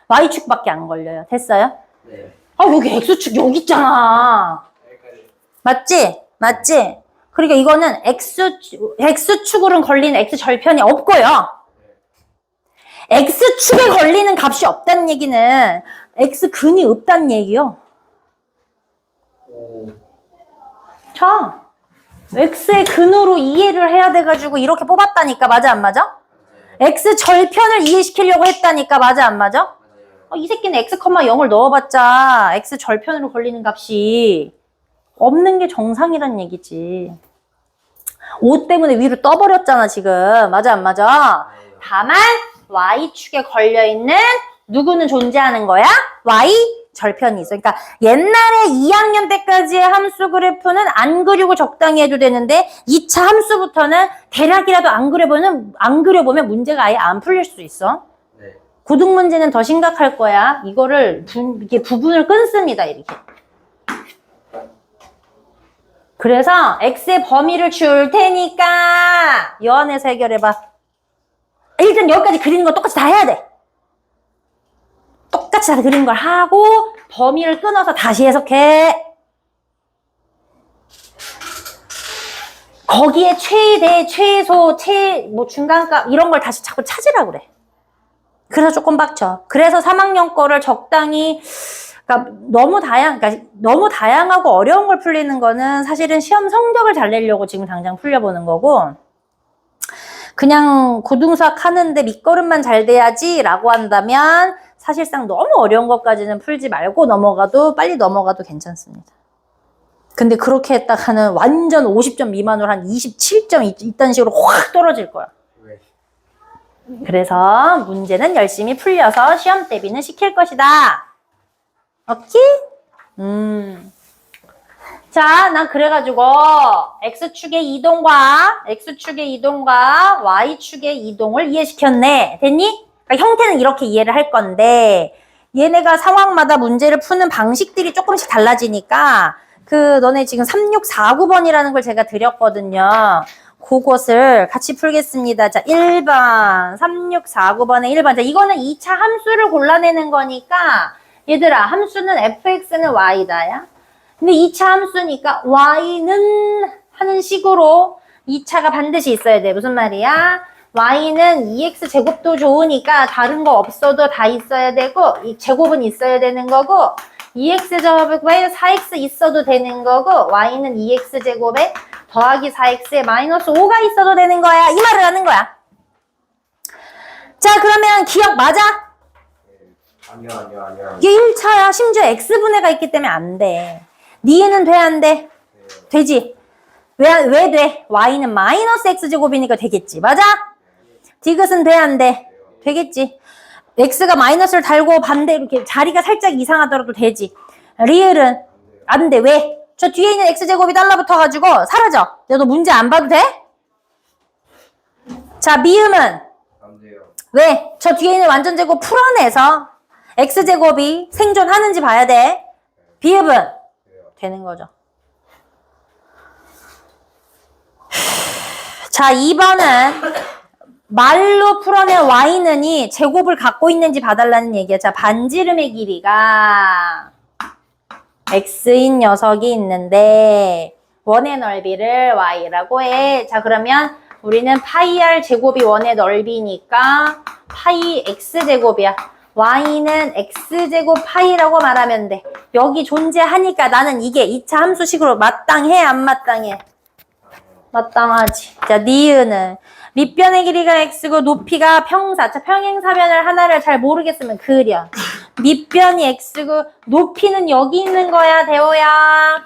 S1: y축밖에 안 걸려요. 됐어요?
S2: 네.
S1: 아, 여기 x축 여기 있잖아. 맞지? 맞지? 그러니까 이거는 x축으로는 걸리는 x절편이 없고요. x축에 걸리는 값이 없다는 얘기는 x근이 없다는 얘기요. 자, x의 근으로 이해를 해야 돼가지고 이렇게 뽑았다니까. 맞아, 안 맞아? x절편을 이해시키려고 했다니까. 맞아, 안 맞아? 이 새끼는 x, 0을 넣어봤자 x절편으로 걸리는 값이 없는 게 정상이란 얘기지. 5 때문에 위로 떠버렸잖아, 지금. 맞아, 안 맞아? 다만 y축에 걸려있는 누구는 존재하는 거야? y절편이 있어. 그러니까 옛날에 2학년 때까지의 함수 그래프는 안 그리고 적당히 해도 되는데 2차 함수부터는 대략이라도 안 그려보면 문제가 아예 안 풀릴 수 있어.
S2: 네.
S1: 고등 문제는 더 심각할 거야. 이거를 이렇게 부분을 끊습니다, 이렇게. 그래서 x의 범위를 줄 테니까 요 안에서 해결해봐. 일단 여기까지 그리는 거 똑같이 다 해야 돼. 똑같이 다 그리는 걸 하고 범위를 끊어서 다시 해석해. 거기에 최대, 최소, 뭐 중간값 이런 걸 다시 자꾸 찾으라고 그래. 그래서 조금 빡쳐. 그래서 3학년 거를 적당히 그러니까 너무 다양하고 어려운 걸 풀리는 거는 사실은 시험 성적을 잘 내려고 지금 당장 풀려보는 거고 그냥 고등수학 하는데 밑거름만 잘 돼야지 라고 한다면 사실상 너무 어려운 것까지는 풀지 말고 빨리 넘어가도 괜찮습니다. 근데 그렇게 했다가는 완전 50점 미만으로 한 27점 이딴 식으로 확 떨어질 거야.
S2: 왜?
S1: 그래서 문제는 열심히 풀려서 시험 대비는 시킬 것이다. 오케이? 자, 난 그래가지고 X축의 이동과 Y축의 이동을 이해시켰네. 됐니? 그러니까 형태는 이렇게 이해를 할 건데 얘네가 상황마다 문제를 푸는 방식들이 조금씩 달라지니까 너네 지금 3649번이라는 걸 제가 드렸거든요. 그것을 같이 풀겠습니다. 자, 1번 3649번에 1번. 자, 이거는 2차 함수를 골라내는 거니까 얘들아, 함수는 fx는 y다, 야. 근데 2차 함수니까 y는 하는 식으로 2차가 반드시 있어야 돼. 무슨 말이야? y는 2x 제곱도 좋으니까 다른 거 없어도 다 있어야 되고 이 제곱은 있어야 되는 거고 2x 제곱에 4x 있어도 되는 거고 y는 2x 제곱에 더하기 4x에 마이너스 5가 있어도 되는 거야. 이 말을 하는 거야. 자, 그러면 기억 맞아?
S2: 아니요.
S1: 이게 1차야. 심지어 x분해가 있기 때문에 안 돼. 니은 돼, 안 돼? 되지? 왜 돼? y는 마이너스 x제곱이니까 되겠지. 맞아? 디귿은 돼, 안 돼? 되겠지. x가 마이너스를 달고 반대로 이렇게 자리가 살짝 이상하더라도 되지. 리을은 안 돼. 왜? 저 뒤에 있는 x제곱이 달라붙어가지고 사라져. 너도 문제 안 봐도 돼? 자, 미음은?
S2: 안 돼요.
S1: 왜? 저 뒤에 있는 완전제곱 풀어내서 x제곱이 생존하는지 봐야 돼. 비읍은? 되는 거죠. 자, 2번은 말로 풀어낸 y는이 제곱을 갖고 있는지 봐달라는 얘기야. 자, 반지름의 길이가 x인 녀석이 있는데 원의 넓이를 y라고 해. 자, 그러면 우리는 파이 r 제곱이 원의 넓이니까 파이 x제곱이야. y는 x제곱 파이라고 말하면 돼. 여기 존재하니까 나는 이게 2차 함수식으로 마땅해, 안 마땅해? 마땅하지. 자, 니은은 밑변의 길이가 x고 높이가 평사. 자, 평행사변을 하나를 잘 모르겠으면 그려. 밑변이 x고 높이는 여기 있는 거야, 대호야.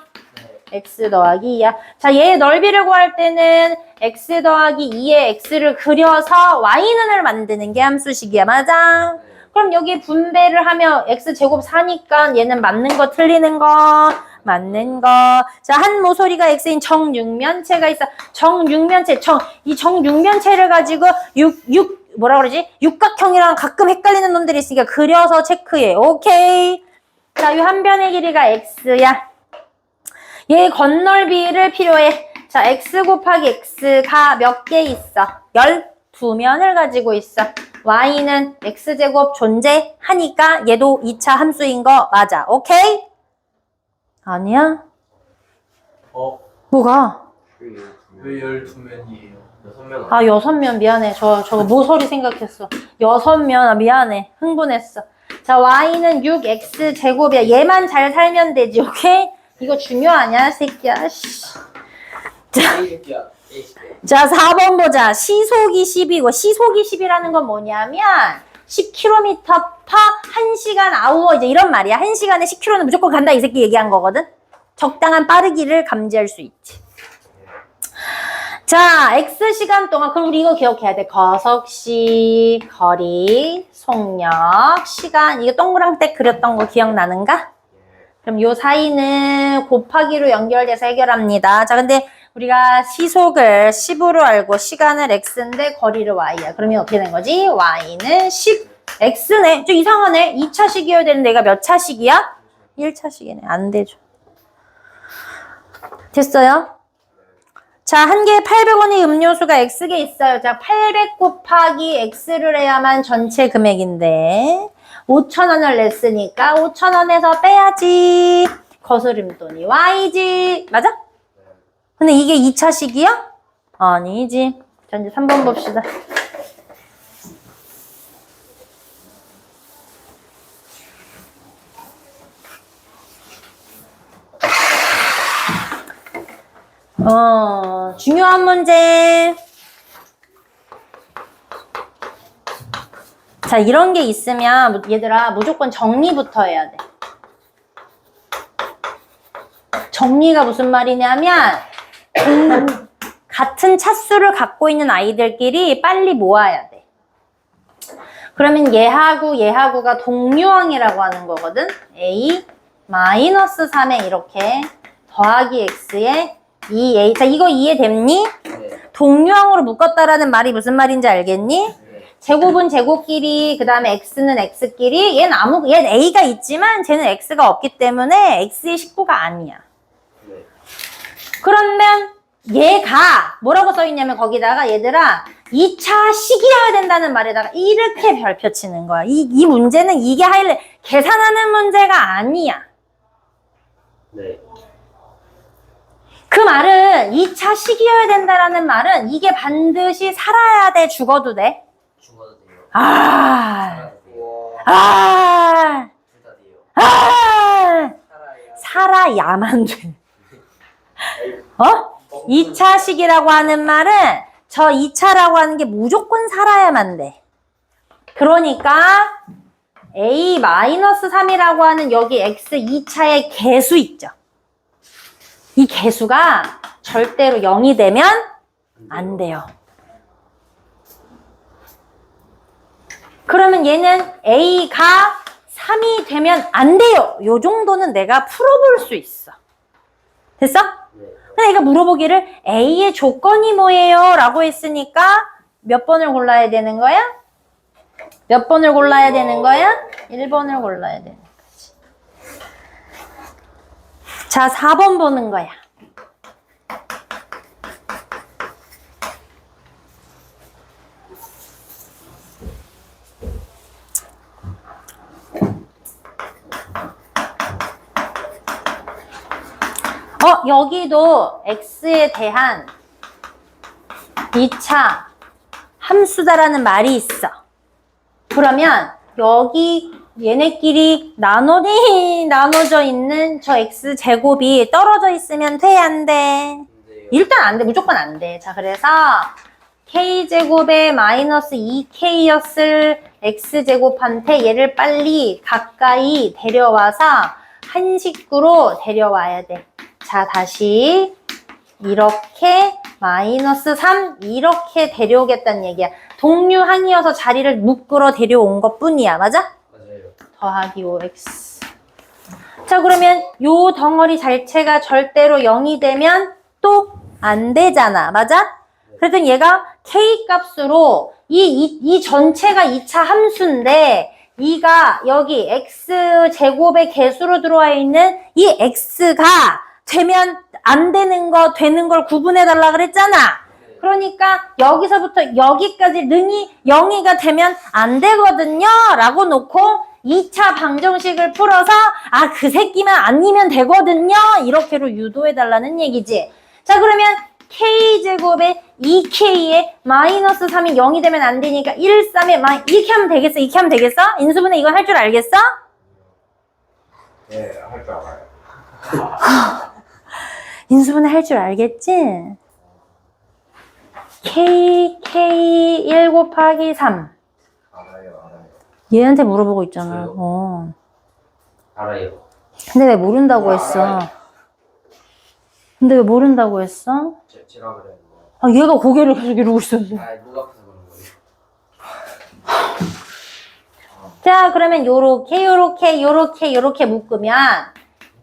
S1: x 더하기 2야. 자, 얘의 넓이를 구할 때는 x 더하기 2의 x를 그려서 y는을 만드는 게 함수식이야. 맞아? 그럼 여기 분배를 하면 x제곱 4니까 얘는 맞는 거 틀리는 거 맞는 거. 자, 한 모서리가 x인 정육면체가 있어. 정육면체. 이 정육면체를 가지고 뭐라 그러지? 육각형이랑 가끔 헷갈리는 놈들이 있으니까 그려서 체크해. 오케이. 자, 이 한 변의 길이가 x야. 얘 건널비를 필요해. 자, x 곱하기 x가 몇 개 있어? 12면을 가지고 있어. y는 x제곱 존재하니까 얘도 2차 함수인 거 맞아. 오케이? 아니야? 뭐가?
S2: 왜 12면이에요? 6면
S1: 아, 6면 미안해. 저거 모서리 생각했어. 6면 미안해. 흥분했어. 자, y는 6x 제곱이야. 얘만 잘 살면 되지. 오케이? 이거 중요하냐, 새끼야? 자, 4번 보자. 시속이 10이고, 시속이 10이라는 건 뭐냐면 10km per 1시간 아우어 이제 이런 말이야. 1시간에 10km는 무조건 간다 이 새끼 얘기한 거거든. 적당한 빠르기를 감지할 수 있지. 자, X시간 동안 그럼 우리 이거 기억해야 돼. 거석시, 거리, 속력, 시간. 이거 동그랑땡 그렸던 거 기억나는가? 그럼 요 사이는 곱하기로 연결돼서 해결합니다. 자, 근데 우리가 시속을 10으로 알고 시간을 x인데 거리를 y야. 그러면 어떻게 된 거지? y는 10, x네. 좀 이상하네. 2차식이어야 되는데 얘가 몇 차식이야? 1차식이네. 안 되죠. 됐어요? 자, 한 개에 800원의 음료수가 X개 있어요. 자, 800 곱하기 X를 해야만 전체 금액인데 5,000원을 냈으니까 5,000원에서 빼야지. 거스름 돈이 Y지. 맞아? 근데 이게 2차식이야? 아니지. 자, 이제 3번 봅시다. 중요한 문제. 자, 이런 게 있으면 얘들아 무조건 정리부터 해야 돼. 정리가 무슨 말이냐면 같은 차수를 갖고 있는 아이들끼리 빨리 모아야 돼. 그러면 얘하고가 동류항이라고 하는 거거든. A 마이너스 3에 이렇게 더하기 X에 2A. 자, 이거 이해됐니?
S2: 네.
S1: 동류항으로 묶었다라는 말이 무슨 말인지 알겠니?
S2: 네.
S1: 제곱은 제곱끼리, 그 다음에 X는 X끼리, 얘는 A가 있지만 쟤는 X가 없기 때문에 X의 식구가 아니야.
S2: 네.
S1: 그러면 얘가 뭐라고 써있냐면 거기다가 얘들아 2차 식이어야 된다는 말에다가 이렇게 별표 치는 거야. 이 문제는 이게 계산하는 문제가 아니야.
S2: 네.
S1: 그 말은 2차 식이어야 된다라는 말은 이게 반드시 살아야 돼, 죽어도 돼?
S2: 죽어도 돼요.
S1: 아,
S2: 우와.
S1: 아,
S2: 둘 다 돼요.
S1: 아,
S2: 살아야.
S1: 살아야만 돼. 어? 2차 식이라고 하는 말은 저 2차라고 하는 게 무조건 살아야만 돼. 그러니까 A-3이라고 하는 여기 X 2차의 개수 있죠. 이 개수가 절대로 0이 되면 안 돼요. 그러면 얘는 A가 3이 되면 안 돼요. 요 정도는 내가 풀어볼 수 있어. 됐어?
S2: 네.
S1: 근데 얘가 물어보기를 A의 조건이 뭐예요? 라고 했으니까 몇 번을 골라야 되는 거야? 몇 번을 골라야 되는 거야? 1번을 골라야 되는 거지. 자, 4번 보는 거야. 여기도 X에 대한 2차 함수다라는 말이 있어. 그러면 여기 얘네끼리 나눠져 있는 저 X제곱이 떨어져 있으면 돼, 안 돼? 일단 안 돼. 무조건 안 돼. 자, 그래서 K제곱에 마이너스 2K였을 X제곱한테 얘를 빨리 가까이 데려와서 한 식구로 데려와야 돼. 자, 다시 이렇게 마이너스 3 이렇게 데려오겠다는 얘기야. 동류항이어서 자리를 묶으러 데려온 것 뿐이야. 맞아?
S2: 맞아요.
S1: 더하기 5x. 자, 그러면 요 덩어리 자체가 절대로 0이 되면 또 안 되잖아. 맞아? 그랬더니 얘가 k 값으로 이 전체가 2차 함수인데 이가 여기 x제곱의 개수로 들어와 있는 이 x가 되면 안 되는 거 되는 걸 구분해 달라 그랬잖아. 그러니까 여기서부터 여기까지 능이 0이가 되면 안 되거든요 라고 놓고 2차 방정식을 풀어서 아, 그 새끼만 아니면 되거든요 이렇게로 유도해 달라는 얘기지. 자, 그러면 k제곱에 2k에 마이너스 3이 0이 되면 안 되니까 1, 3에 이렇게 하면 되겠어? 이렇게 하면 되겠어? 인수분해 이거 할 줄 알겠어?
S2: 네, 할 줄 알아요.
S1: 인수분해 할 줄 알겠지? k 1 곱하기 3
S2: 알아요.
S1: 얘한테 물어보고 있잖아.
S2: 저요? 알아요.
S1: 근데 왜 모른다고 했어? 근데 왜 모른다고 했어?
S2: 제가 그래요.
S1: 아, 얘가 고개를 계속 이러고 있었어.
S2: 아, 목 아파서 그런 거예요.
S1: 자, 그러면 요렇게 묶으면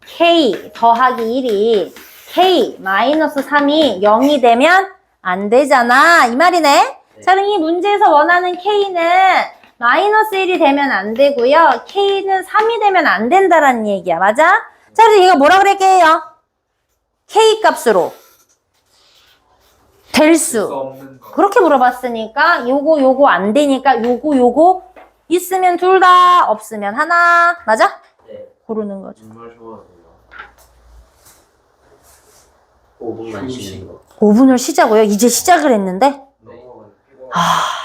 S1: k 더하기 1이 k 마이너스 3이 0이 되면 안 되잖아. 이 말이네.
S2: 네.
S1: 자, 그럼 이 문제에서 원하는 k는 마이너스 1이 되면 안 되고요. k는 3이 되면 안 된다라는 얘기야. 맞아? 자, 그래서 얘가 뭐라 그랬게요? K 값으로 될 수.
S3: 없는 거.
S1: 그렇게 물어봤으니까 요거 안 되니까 요거 있으면 둘 다, 없으면 하나. 맞아?
S2: 네.
S1: 고르는 거죠.
S2: 정말 좋아하세요. 5분만 쉬는 거.
S1: 5분을 쉬자고요? 이제 시작을 했는데?
S2: 네.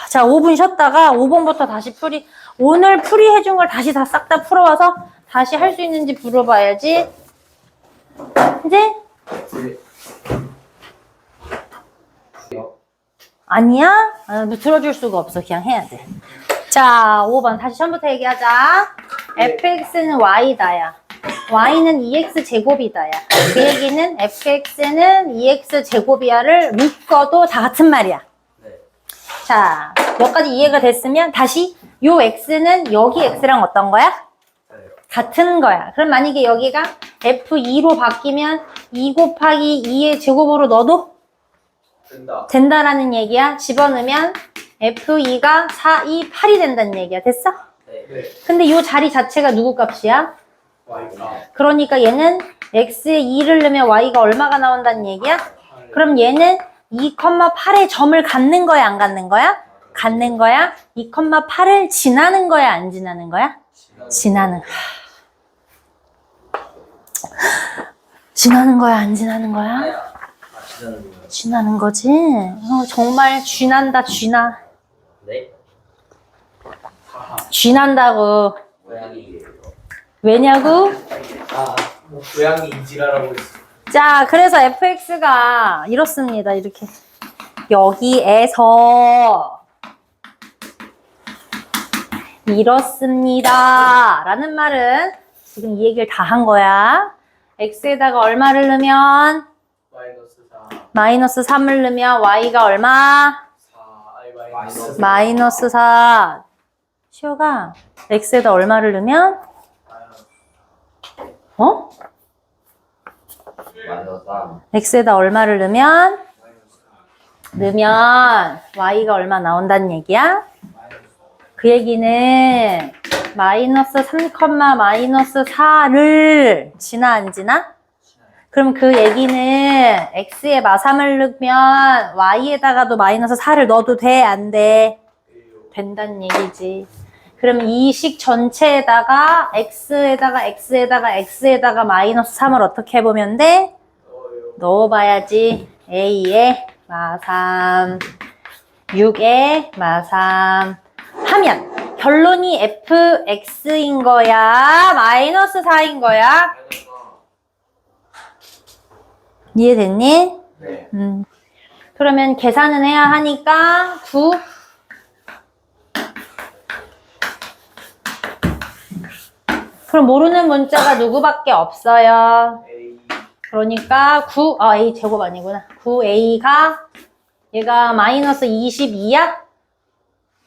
S1: 자, 5분 쉬었다가 5번부터 다시 풀이, 오늘 풀이 해준 걸 다시 다 싹 다 풀어와서 다시 할 수 있는지 물어봐야지. 이제? 아니야? 뭐 들어줄 수가 없어. 그냥 해야 돼. 자, 5번. 다시 처음부터 얘기하자. fx는 y다야. y는 2x 제곱이다야. 그 얘기는 fx는 2x 제곱이야를 묶어도 다 같은 말이야.
S2: 네.
S1: 자, 여기까지 이해가 됐으면 다시 요 x는 여기 x랑 어떤 거야?
S2: 네.
S1: 같은 거야. 그럼 만약에 여기가 f2로 바뀌면 2 곱하기 2의 제곱으로 넣어도
S3: 된다.
S1: 된다라는 얘기야. 집어넣으면 f2가 4, 2, 8이 된다는 얘기야. 됐어?
S2: 네.
S3: 네.
S1: 근데 요 자리 자체가 누구 값이야?
S3: Y가
S1: 그러니까 얘는 x에 2를 넣으면 y가 얼마가 나온다는 얘기야? 그럼 얘는 2,8의 점을 갖는 거야, 안 갖는 거야? 갖는 거야. 2,8을 지나는 거야, 안 지나는 거야? 지나는. 지나는 거야, 안 지나는 거야?
S2: 아시는 거.
S1: 쥐나는 거지? 정말 쥐난다, 쥐나.
S2: 네.
S1: 쥐난다고.
S2: 고양이예요.
S1: 왜냐고?
S3: 뭐 고양이 이지라라고 했어.
S1: 자, 그래서 fx가 이렇습니다. 이렇게. 여기에서 이렇습니다. 라는 말은 지금 이 얘기를 다 한 거야. x에다가 얼마를 넣으면?
S3: 마이너스 4.
S1: 마이너스 3을 넣으면 y가 얼마?
S3: 4. 마이너스
S1: 마이너스 4. 시호가 x에다 얼마를 넣으면? 어?
S2: 마이너스 3.
S1: x에다 얼마를 넣으면 y가 얼마 나온다는 얘기야? 그 얘기는 마이너스 3, 마이너스 4를 지나 안 지나? 그럼 그 얘기는 x에 마3을 넣으면 y에다가도 마이너스 4를 넣어도 돼? 안 돼? 된다는 얘기지. 그럼 이 식 전체에다가 x에다가 마이너스 3을 어떻게 해보면 돼? 넣어봐야지. a에 마3, 6에 마3 하면 결론이 fx인 거야? 마이너스 4인 거야? 이해됐니?
S3: 네.
S1: 그러면 계산은 해야 하니까 9 그럼 모르는 문자가 누구밖에 없어요.
S3: A.
S1: 그러니까 9, A 제곱 아니구나. 9A가 얘가 마이너스 22야?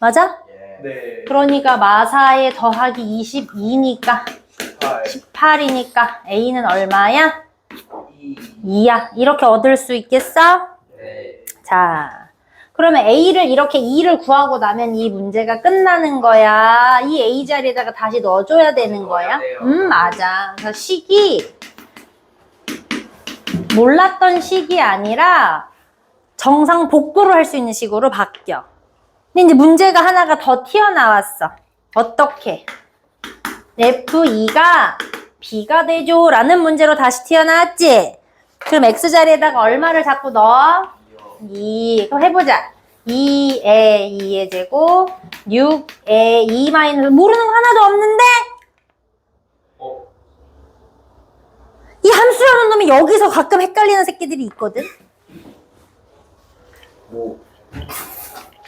S1: 맞아?
S2: 예.
S3: 네.
S1: 그러니까 마사에 더하기 22니까
S3: 8.
S1: 18이니까 A는 얼마야?
S3: 2.
S1: 2야. 이렇게 얻을 수 있겠어?
S2: 네.
S1: 자, 그러면 A를 이렇게 2를 구하고 나면 이 문제가 끝나는 거야. 이 A 자리에다가 다시 넣어줘야 되는 거야. 맞아. 그래서 식이 몰랐던 식이 아니라 정상 복구를 할 수 있는 식으로 바뀌어. 근데 이제 문제가 하나가 더 튀어나왔어. 어떻게? F2가 B가 되죠? 라는 문제로 다시 튀어나왔지? 그럼 X 자리에다가 얼마를 자꾸 넣어? 2. 그럼 해보자. 2의 2의 제곱, 6의 2 마이너스, 모르는 거 하나도 없는데? 이 함수라는 놈이 여기서 가끔 헷갈리는 새끼들이 있거든?
S2: 뭐.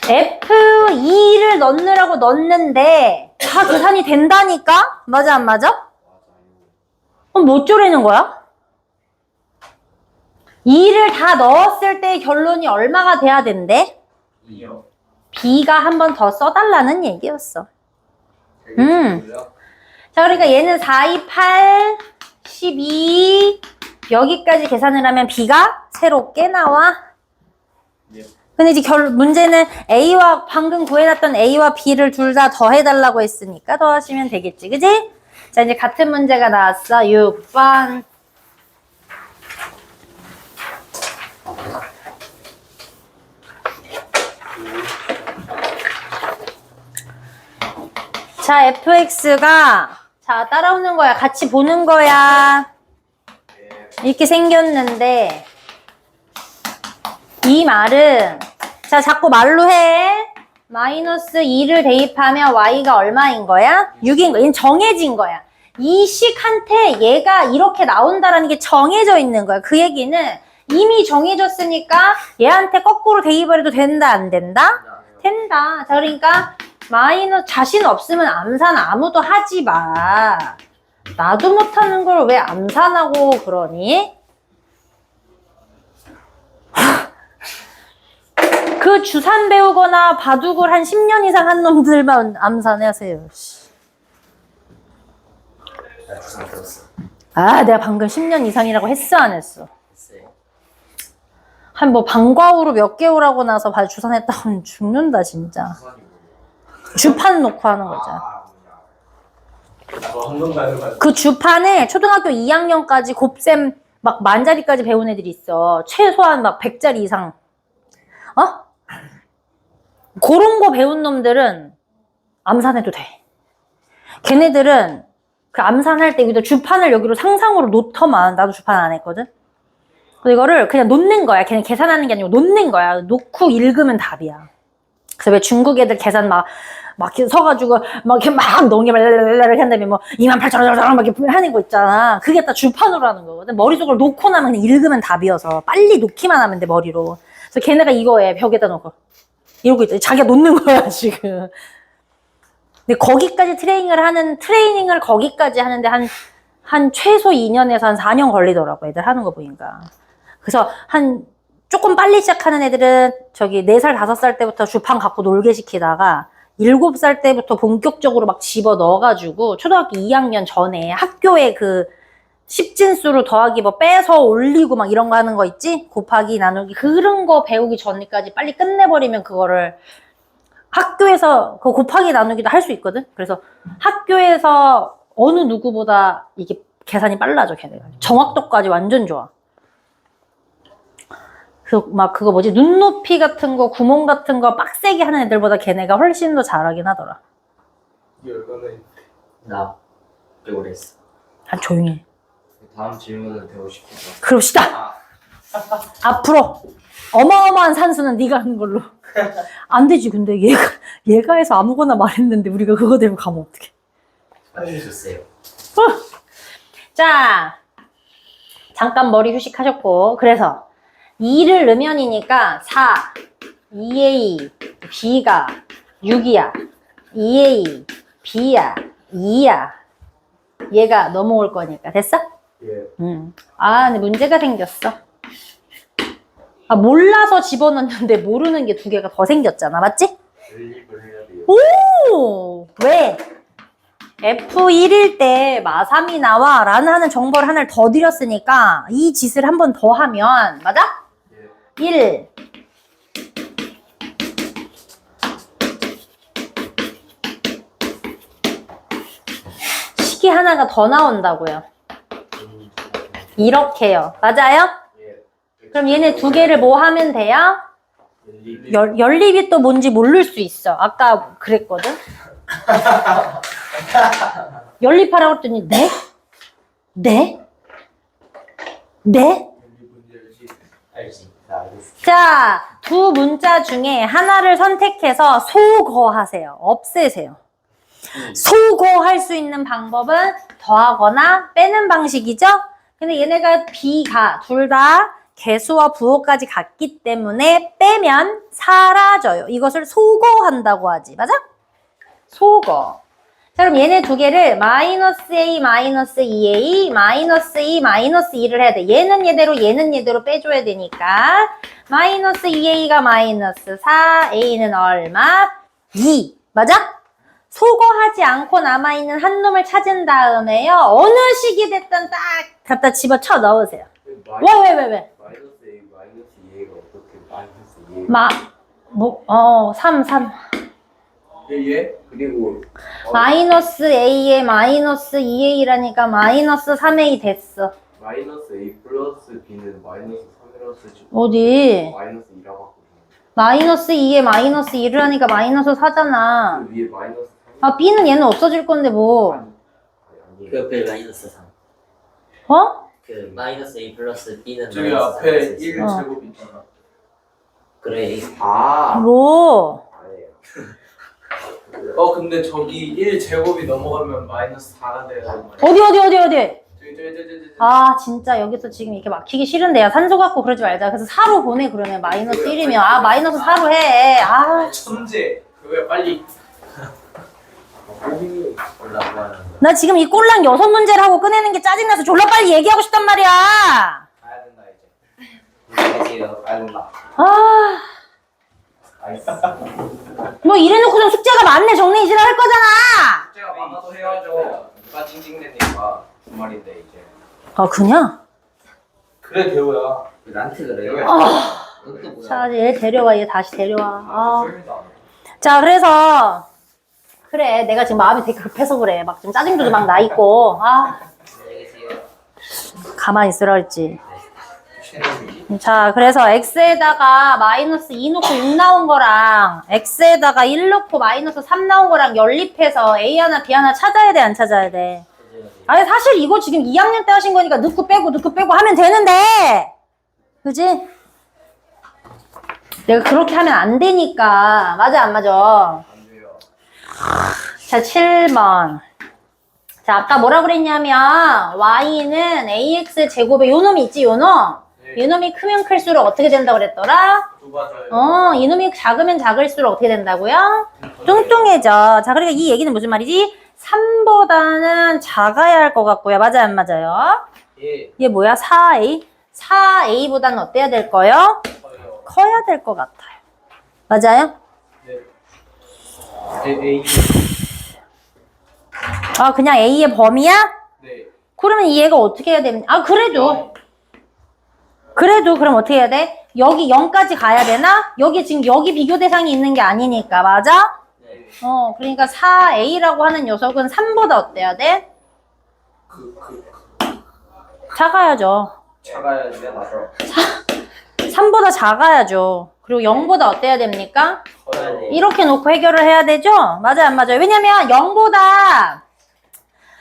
S1: F2를 넣느라고 넣는데 다 계산이 된다니까? 맞아 안 맞아? 그럼 뭐 쪼래는 거야? 2를 다 넣었을 때 결론이 얼마가 돼야 된대?
S2: 2요.
S1: B가 한 번 더 써달라는 얘기였어. 자, 그러니까 얘는 4, 2, 8, 12 여기까지 계산을 하면 B가 새롭게 나와. 근데 이제 문제는 A와 방금 구해놨던 A와 B를 둘 다 더해달라고 했으니까 더하시면 되겠지, 그지? 자, 이제 같은 문제가 나왔어. 6번. 자, fx가 자, 따라오는 거야. 같이 보는 거야. 이렇게 생겼는데 이 말은 자, 자꾸 말로 해. 마이너스 2를 대입하면 y가 얼마인 거야? 6인 거야. 얘는 정해진 거야. 이 식한테 얘가 이렇게 나온다라는 게 정해져 있는 거야. 그 얘기는 이미 정해졌으니까 얘한테 거꾸로 대입을 해도 된다, 안 된다? 된다. 자, 그러니까 마이너스 자신 없으면 암산 아무도 하지 마. 나도 못하는 걸 왜 암산하고 그러니? 그 주산 배우거나 바둑을 한 10년 이상 한 놈들만 암산하세요.
S2: 나 주상 들었어.
S1: 아, 내가 방금 10년 이상이라고 했어, 안 했어?
S2: 했어요.
S1: 한 뭐 방과후로 몇 개월 하고 나서 주산했다 하면 죽는다, 진짜. 주판 놓고 하는 거잖아. 그 주판에 초등학교 2학년까지 곱셈 막 만자리까지 배운 애들이 있어. 최소한 막 100자리 이상. 어? 그런 거 배운 놈들은 암산해도 돼. 걔네들은 그 암산할 때 여기다 주판을 여기로 상상으로 놓더만. 나도 주판 안 했거든. 그래서 이거를 그냥 놓는 거야. 걔는 계산하는 게 아니고 놓는 거야. 놓고 읽으면 답이야. 그래서 왜 중국 애들 계산 막 이렇게 서가지고 막 이렇게 막 넘게 이렇게 한 다음에 뭐 28,000원 막 이렇게 하는 거 있잖아. 그게 다 주판으로 하는 거거든. 머릿속으로 놓고 나면 그냥 읽으면 답이어서 빨리 놓기만 하면 돼, 머리로. 그래서 걔네가 이거에 벽에다 놓고 이러고 있다. 자기가 놓는 거야, 지금. 근데 거기까지 트레이닝을 거기까지 하는데 한 최소 2년에서 한 4년 걸리더라고, 애들 하는 거 보니까. 그래서 조금 빨리 시작하는 애들은 저기 4살, 5살 때부터 주판 갖고 놀게 시키다가 7살 때부터 본격적으로 막 집어 넣어가지고 초등학교 2학년 전에 학교에 그 십진수로 더하기 뭐 빼서 올리고 막 이런 거 하는 거 있지? 곱하기, 나누기. 그런 거 배우기 전까지 빨리 끝내버리면 그거를 학교에서 그 곱하기, 나누기도 할 수 있거든? 그래서 학교에서 어느 누구보다 이게 계산이 빨라져, 걔네가. 정확도까지 완전 좋아. 그래서 막 그거 뭐지? 눈높이 같은 거, 구멍 같은 거 빡세게 하는 애들보다 걔네가 훨씬 더 잘하긴 하더라.
S2: 나 배우려 했어.
S1: 아, 조용히 해.
S2: 다음 질문은 배우고 싶어서.
S1: 그럽시다. 앞으로 어마어마한 산수는 네가 하는 걸로. 안 되지. 근데 얘가 해서 아무거나 말했는데 우리가 그거 대고 가면 어떡해.
S2: 해주셨어요.
S1: 자, 잠깐 머리 휴식하셨고, 그래서 2를 넣으면이니까 4, 2a, b가 6이야. 2a, b야, 2야. 얘가 넘어올 거니까. 됐어?
S3: 예.
S1: 아, 근데 문제가 생겼어. 아, 몰라서 집어넣는데 모르는 게 2개가 더 생겼잖아. 맞지?
S3: 연립을 해야 돼요.
S1: 오! 왜? F1일 때 마3이 나와 라는 하는 정보를 하나를 더 드렸으니까 이 짓을 한 번 더 하면 맞아?
S3: 예.
S1: 1 식이 하나가 더 나온다고요. 이렇게요. 맞아요?
S3: 예.
S1: 그럼 얘네 2개를 뭐 하면 돼요? 연립이 또 뭔지 모를 수 있어. 아까 그랬거든? 연립하라고 했더니 네? 네? 네?
S2: 알지. 나 알겠어.
S1: 자, 2 문자 중에 하나를 선택해서 소거하세요. 없애세요. 소거할 수 있는 방법은 더하거나 빼는 방식이죠? 근데 얘네가 B가 둘 다 개수와 부호까지 같기 때문에 빼면 사라져요. 이것을 소거한다고 하지. 맞아? 소거. 자, 그럼 얘네 2개를 마이너스 A, 마이너스 2A, 마이너스 2, 마이너스 2를 해야 돼. 얘는 얘대로 빼줘야 되니까 마이너스 2A가 마이너스 4, A는 얼마? 2. 맞아? 소거하지 않고 남아있는 한 놈을 찾은 다음에요. 어느 식이 됐든 딱 갖다 집어쳐 넣으세요. 왜?
S3: 마이너스 A, 마이너스 2A가 어떻게 마이너스 2A?
S1: 3.
S3: 예? 그리고
S1: 마이너스 A에 마이너스 2A라니까 마이너스 3A 됐어.
S3: 마이너스 A 플러스 B는 마이너스 3이라서
S1: 어디?
S3: 마이너스 2라고 하거든요.
S1: 마이너스 2에 마이너스 1을 하니까 마이너스 4잖아.
S3: 그 위에 마이너스
S1: 아, B는 얘는 없어질 건데 뭐.
S2: 그 마이너스 3.
S1: 어?
S2: 그 마이너스 A 플러스 B는
S3: 저기
S2: 마이너스
S3: 앞에
S2: 3.
S3: 1
S1: 어.
S3: 제곱 있잖아.
S2: 그래.
S1: 뭐?
S3: 근데 저기 1 제곱이 넘어가면 마이너스 4가 돼야 되는 거야.
S1: 어디?
S3: 저기.
S1: 아, 진짜 여기서 지금 이렇게 막히기 싫은데. 야, 산소 갖고 그러지 말자. 그래서 4로 보내, 그러면. 마이너스 1이면. 아, 마이너스 4로 해. 아,
S3: 천재. 왜 빨리.
S2: 홈이 올라가는 거.
S1: 나 지금 이 꼴랑 6문제를 하고 꺼내는 게 짜증나서 졸라 빨리 얘기하고 싶단 말이야.
S3: 가야 된다 이제.
S2: 안녕하세요. 알겠나?
S1: 아,
S3: 알겠어.
S1: 뭐 이래놓고선 숙제가 많네. 정리 이질 할 거잖아.
S3: 숙제가 많아도 해야죠. 누가 징징대니까 주말인데 이제.
S1: 아, 그냥?
S3: 그래 대호야.
S2: 왜 나한테 그래요? 넌또 뭐야?
S1: 자, 얘 데려와. 얘 다시 데려와. 아.
S3: 소용이도 안 해.
S1: 자, 그래서 그래, 내가 지금 마음이 되게 급해서 그래. 막 지금 짜증도 막 나 있고. 아,
S2: 안녕히 계세요.
S1: 가만히 있으라 했지.
S3: 최대위.
S1: 자, 그래서 x에다가 마이너스 2 넣고 6 나온 거랑 x에다가 1 넣고 마이너스 3 나온 거랑 연립해서 a 하나 b 하나 찾아야 돼, 안 찾아야 돼? 아니, 사실 이거 지금 2학년 때 하신 거니까 넣고 빼고 하면 되는데, 그지? 내가 그렇게 하면 안 되니까. 맞아, 안 맞아?
S3: 안 돼요.
S1: 자, 7번. 자, 아까 뭐라 그랬냐면 y는 ax 제곱에 요 놈이 있지, 요 놈?
S3: 네.
S1: 요 놈이 크면 클수록 어떻게 된다고 그랬더라?
S3: 좁아져요.
S1: 이 놈이 작으면 작을수록 어떻게 된다고요? 뚱뚱해져. 자, 그러니까 이 얘기는 무슨 말이지? 3보다는 작아야 할 것 같고요. 맞아요, 안 맞아요?
S3: 예.
S1: 이게 뭐야? 4a? 4a보다는 어때야 될 거요?
S3: 커요.
S1: 커야 될 것 같아요. 맞아요?
S3: 네. A.
S1: 아, 그냥 a의 범위야?
S3: 네.
S1: 그러면 이 얘가 어떻게 해야 되는? 아, 그래도 그럼 어떻게 해야 돼? 여기 0까지 가야 되나? 여기 지금 여기 비교 대상이 있는 게 아니니까, 맞아?
S2: 네.
S1: 그러니까 4a라고 하는 녀석은 3보다 어때야 돼? 작아야죠.
S3: 작아야 돼 맞아.
S1: 3보다 작아야죠. 그리고 0보다 어때야 됩니까?
S3: 커요.
S1: 이렇게 놓고 해결을 해야 되죠? 맞아요, 안 맞아요? 왜냐면 0보다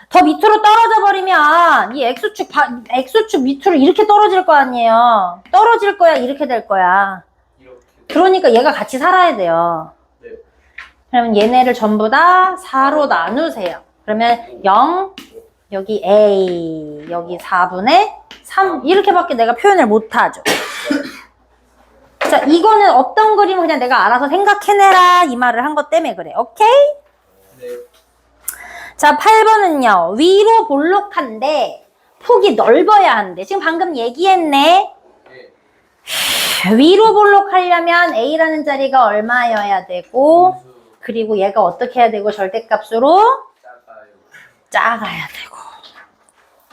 S1: 더 밑으로 떨어져 버리면 이 X축 밑으로 이렇게 떨어질 거 아니에요. 떨어질 거야, 이렇게 될 거야.
S3: 이렇게.
S1: 그러니까 얘가 같이 살아야 돼요.
S3: 네.
S1: 그러면 얘네를 전부 다 4로 나누세요. 그러면 0, 여기 A, 여기 4분의 3 이렇게밖에 내가 표현을 못하죠. 자, 이거는 어떤 그림을 그냥 내가 알아서 생각해내라 이 말을 한 것 때문에 그래. 오케이?
S3: 네.
S1: 자, 8번은요. 위로 볼록한데 폭이 넓어야 한대. 지금 방금 얘기했네.
S3: 네.
S1: 위로 볼록하려면 A라는 자리가 얼마여야 되고 그리고 얘가 어떻게 해야 되고 절대값으로
S3: 작아요.
S1: 작아야 되고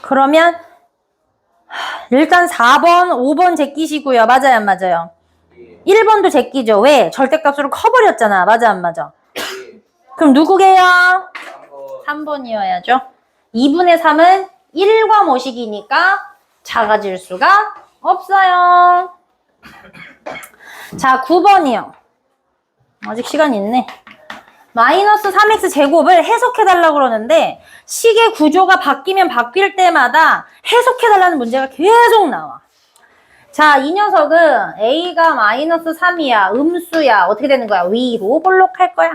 S1: 그러면 일단 4번, 5번 제끼시고요. 맞아요, 안 맞아요?
S3: 예.
S1: 1번도 제끼죠. 왜? 절대값으로 커버렸잖아. 맞아, 안 맞아?
S3: 예.
S1: 그럼 누구게요?
S3: 한번
S1: 3번이어야죠. 2분의 3은 1과 모식이니까 작아질 수가 없어요. 자, 9번이요. 아직 시간 있네. 마이너스 3x 제곱을 해석해달라고 그러는데 식의 구조가 바뀌면 바뀔 때마다 해석해달라는 문제가 계속 나와. 자, 이 녀석은 a가 마이너스 3이야. 음수야. 어떻게 되는 거야? 위로 볼록할 거야.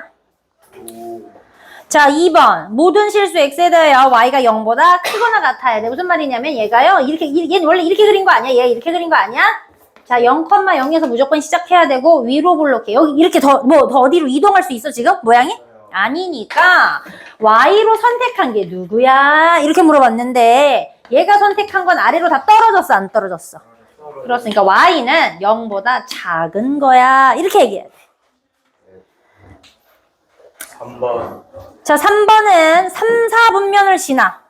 S1: 자, 2번. 모든 실수 x에 대하여 y가 0보다 크거나 같아야 돼. 무슨 말이냐면 얘가요. 얘는 원래 이렇게 그린 거 아니야? 얘 이렇게 그린 거 아니야? 자, 0,0에서 무조건 시작해야 되고 위로 볼록해. 여기 이렇게 더 어디로 이동할 수 있어 지금? 모양이? 아니니까 y로 선택한 게 누구야? 이렇게 물어봤는데 얘가 선택한 건 아래로 다 떨어졌어, 안 떨어졌어? 그렇으니까 y는 0보다 작은 거야. 이렇게 얘기해야 돼.
S3: 3번.
S1: 자, 3번은 3, 4분면을 지나.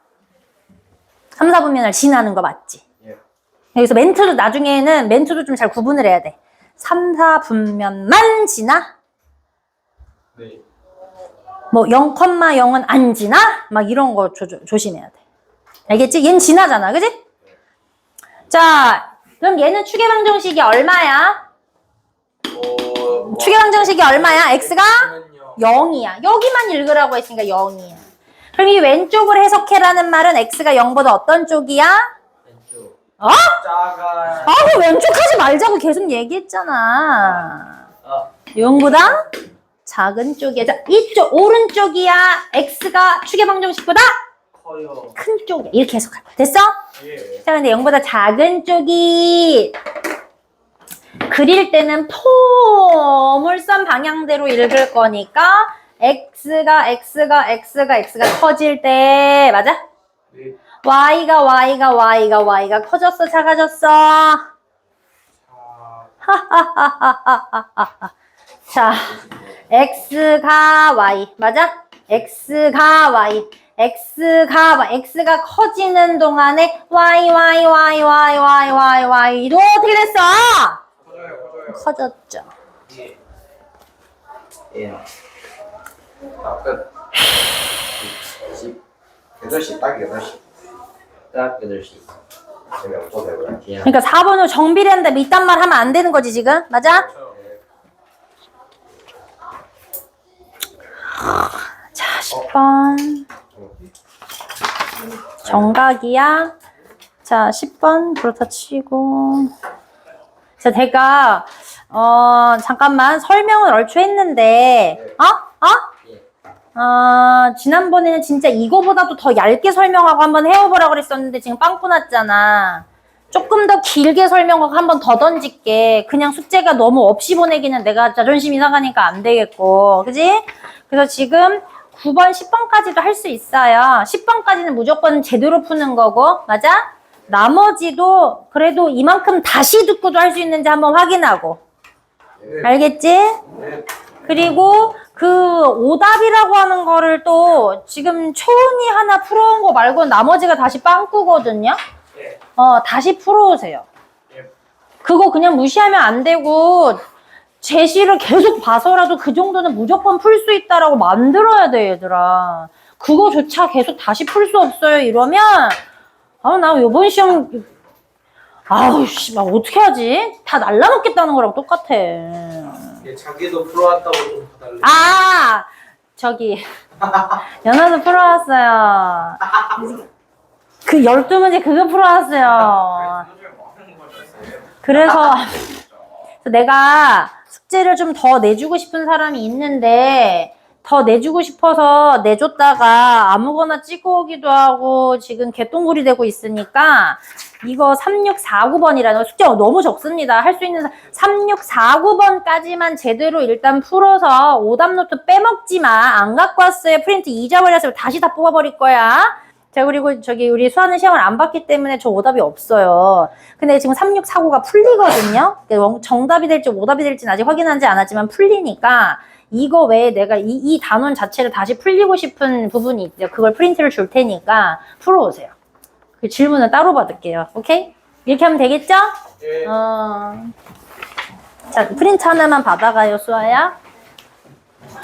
S1: 3, 4분면을 지나는 거 맞지?
S3: 예.
S1: 여기서 멘트도 멘트도 좀 잘 구분을 해야 돼. 3, 4분면만 지나?
S3: 네.
S1: 뭐 0,0은 안 지나? 막 이런 거 조심해야 돼. 알겠지? 얘는 지나잖아. 그지? 자, 그럼 얘는 추계방정식이 얼마야? 추계방정식이 얼마야? x가? 0이야. 여기만 읽으라고 했으니까 0이야. 그럼 이 왼쪽을 해석해라는 말은 x가 0보다 어떤 쪽이야?
S2: 왼쪽.
S1: 어?
S3: 작아.
S1: 아, 그 왼쪽 하지 말자고 계속 얘기했잖아.
S2: 아,
S1: 0보다 작은 쪽이야. 자, 이쪽 오른쪽이야. x가 축의 방정식보다
S3: 커요.
S1: 큰 쪽이야. 이렇게 해석할 거야. 됐어?
S3: 예.
S1: 자, 근데 0보다 작은 쪽이 그릴 때는 포물선 방향대로 읽을 거니까 x가 커질 때 맞아?
S3: 네.
S1: y가 커졌어 작아졌어? 자, x가 y 맞아? x가 커지는 동안에 y도 어떻게 됐어?
S3: 커져요.
S1: 커졌죠.
S3: 예.
S2: 예.
S3: 아, 끝.
S4: 8시 딱 8시
S2: 딱 8시.
S4: 재미없어 되고요.
S2: 그냥.
S1: 그러니까 4번을 정비를 한다 이딴 말 하면 안 되는 거지 지금 맞아? 자 10번 정각이야. 자 10번 그렇다 치고 자 내가 잠깐만 설명을 얼추 했는데
S2: 예.
S1: 지난번에는 진짜 이거보다도 더 얇게 설명하고 한번 해오보라고 그랬었는데 지금 빵꾸 났잖아. 조금 더 길게 설명하고 한 번 더 던질게. 그냥 숙제가 너무 없이 보내기는 내가 자존심이 상하니까 안 되겠고. 그지? 그래서 지금 9번, 10번까지도 할 수 있어요. 10번까지는 무조건 제대로 푸는 거고. 맞아? 나머지도 그래도 이만큼 다시 듣고도 할 수 있는지 한번 확인하고. 알겠지?
S3: 네.
S1: 그리고 그 오답이라고 하는 거를 또 지금 초은이 하나 풀어온 거 말고 나머지가 다시 빵꾸거든요.
S3: 예.
S1: 다시 풀어오세요.
S3: 예.
S1: 그거 그냥 무시하면 안 되고 제시를 계속 봐서라도 그 정도는 무조건 풀 수 있다라고 만들어야 돼 얘들아. 그거조차 계속 다시 풀 수 없어요 이러면 나 요번 시험 아우 씨 막 어떻게 하지? 다 날라먹겠다는 거랑 똑같아.
S3: 예, 자기도 풀어왔다고 좀 봐달래.
S1: 저기 연어도 풀어왔어요. 그 12문제 그거 풀어왔어요. 그래서 내가 숙제를 좀 더 내주고 싶은 사람이 있는데 더 내주고 싶어서 내줬다가 아무거나 찍어오기도 하고 지금 개똥굴이 되고 있으니까 이거 3649번이라는 숙제가 너무 적습니다. 할 수 있는 3649번까지만 제대로 일단 풀어서 오답노트 빼먹지 마. 안 갖고 왔어요. 프린트 잊어버렸어요. 다시 다 뽑아버릴 거야. 자, 그리고 저기 우리 수아는 시험을 안 봤기 때문에 저 오답이 없어요. 근데 지금 3649가 풀리거든요. 정답이 될지 오답이 될지는 아직 확인하지 않았지만 풀리니까 이거 외에 내가 이 단원 자체를 다시 풀리고 싶은 부분이 있죠. 그걸 프린트를 줄 테니까 풀어오세요. 그 질문은 따로 받을게요. 오케이? 이렇게 하면 되겠죠?
S3: 예.
S1: 자, 프린트 하나만 받아가요, 수아야.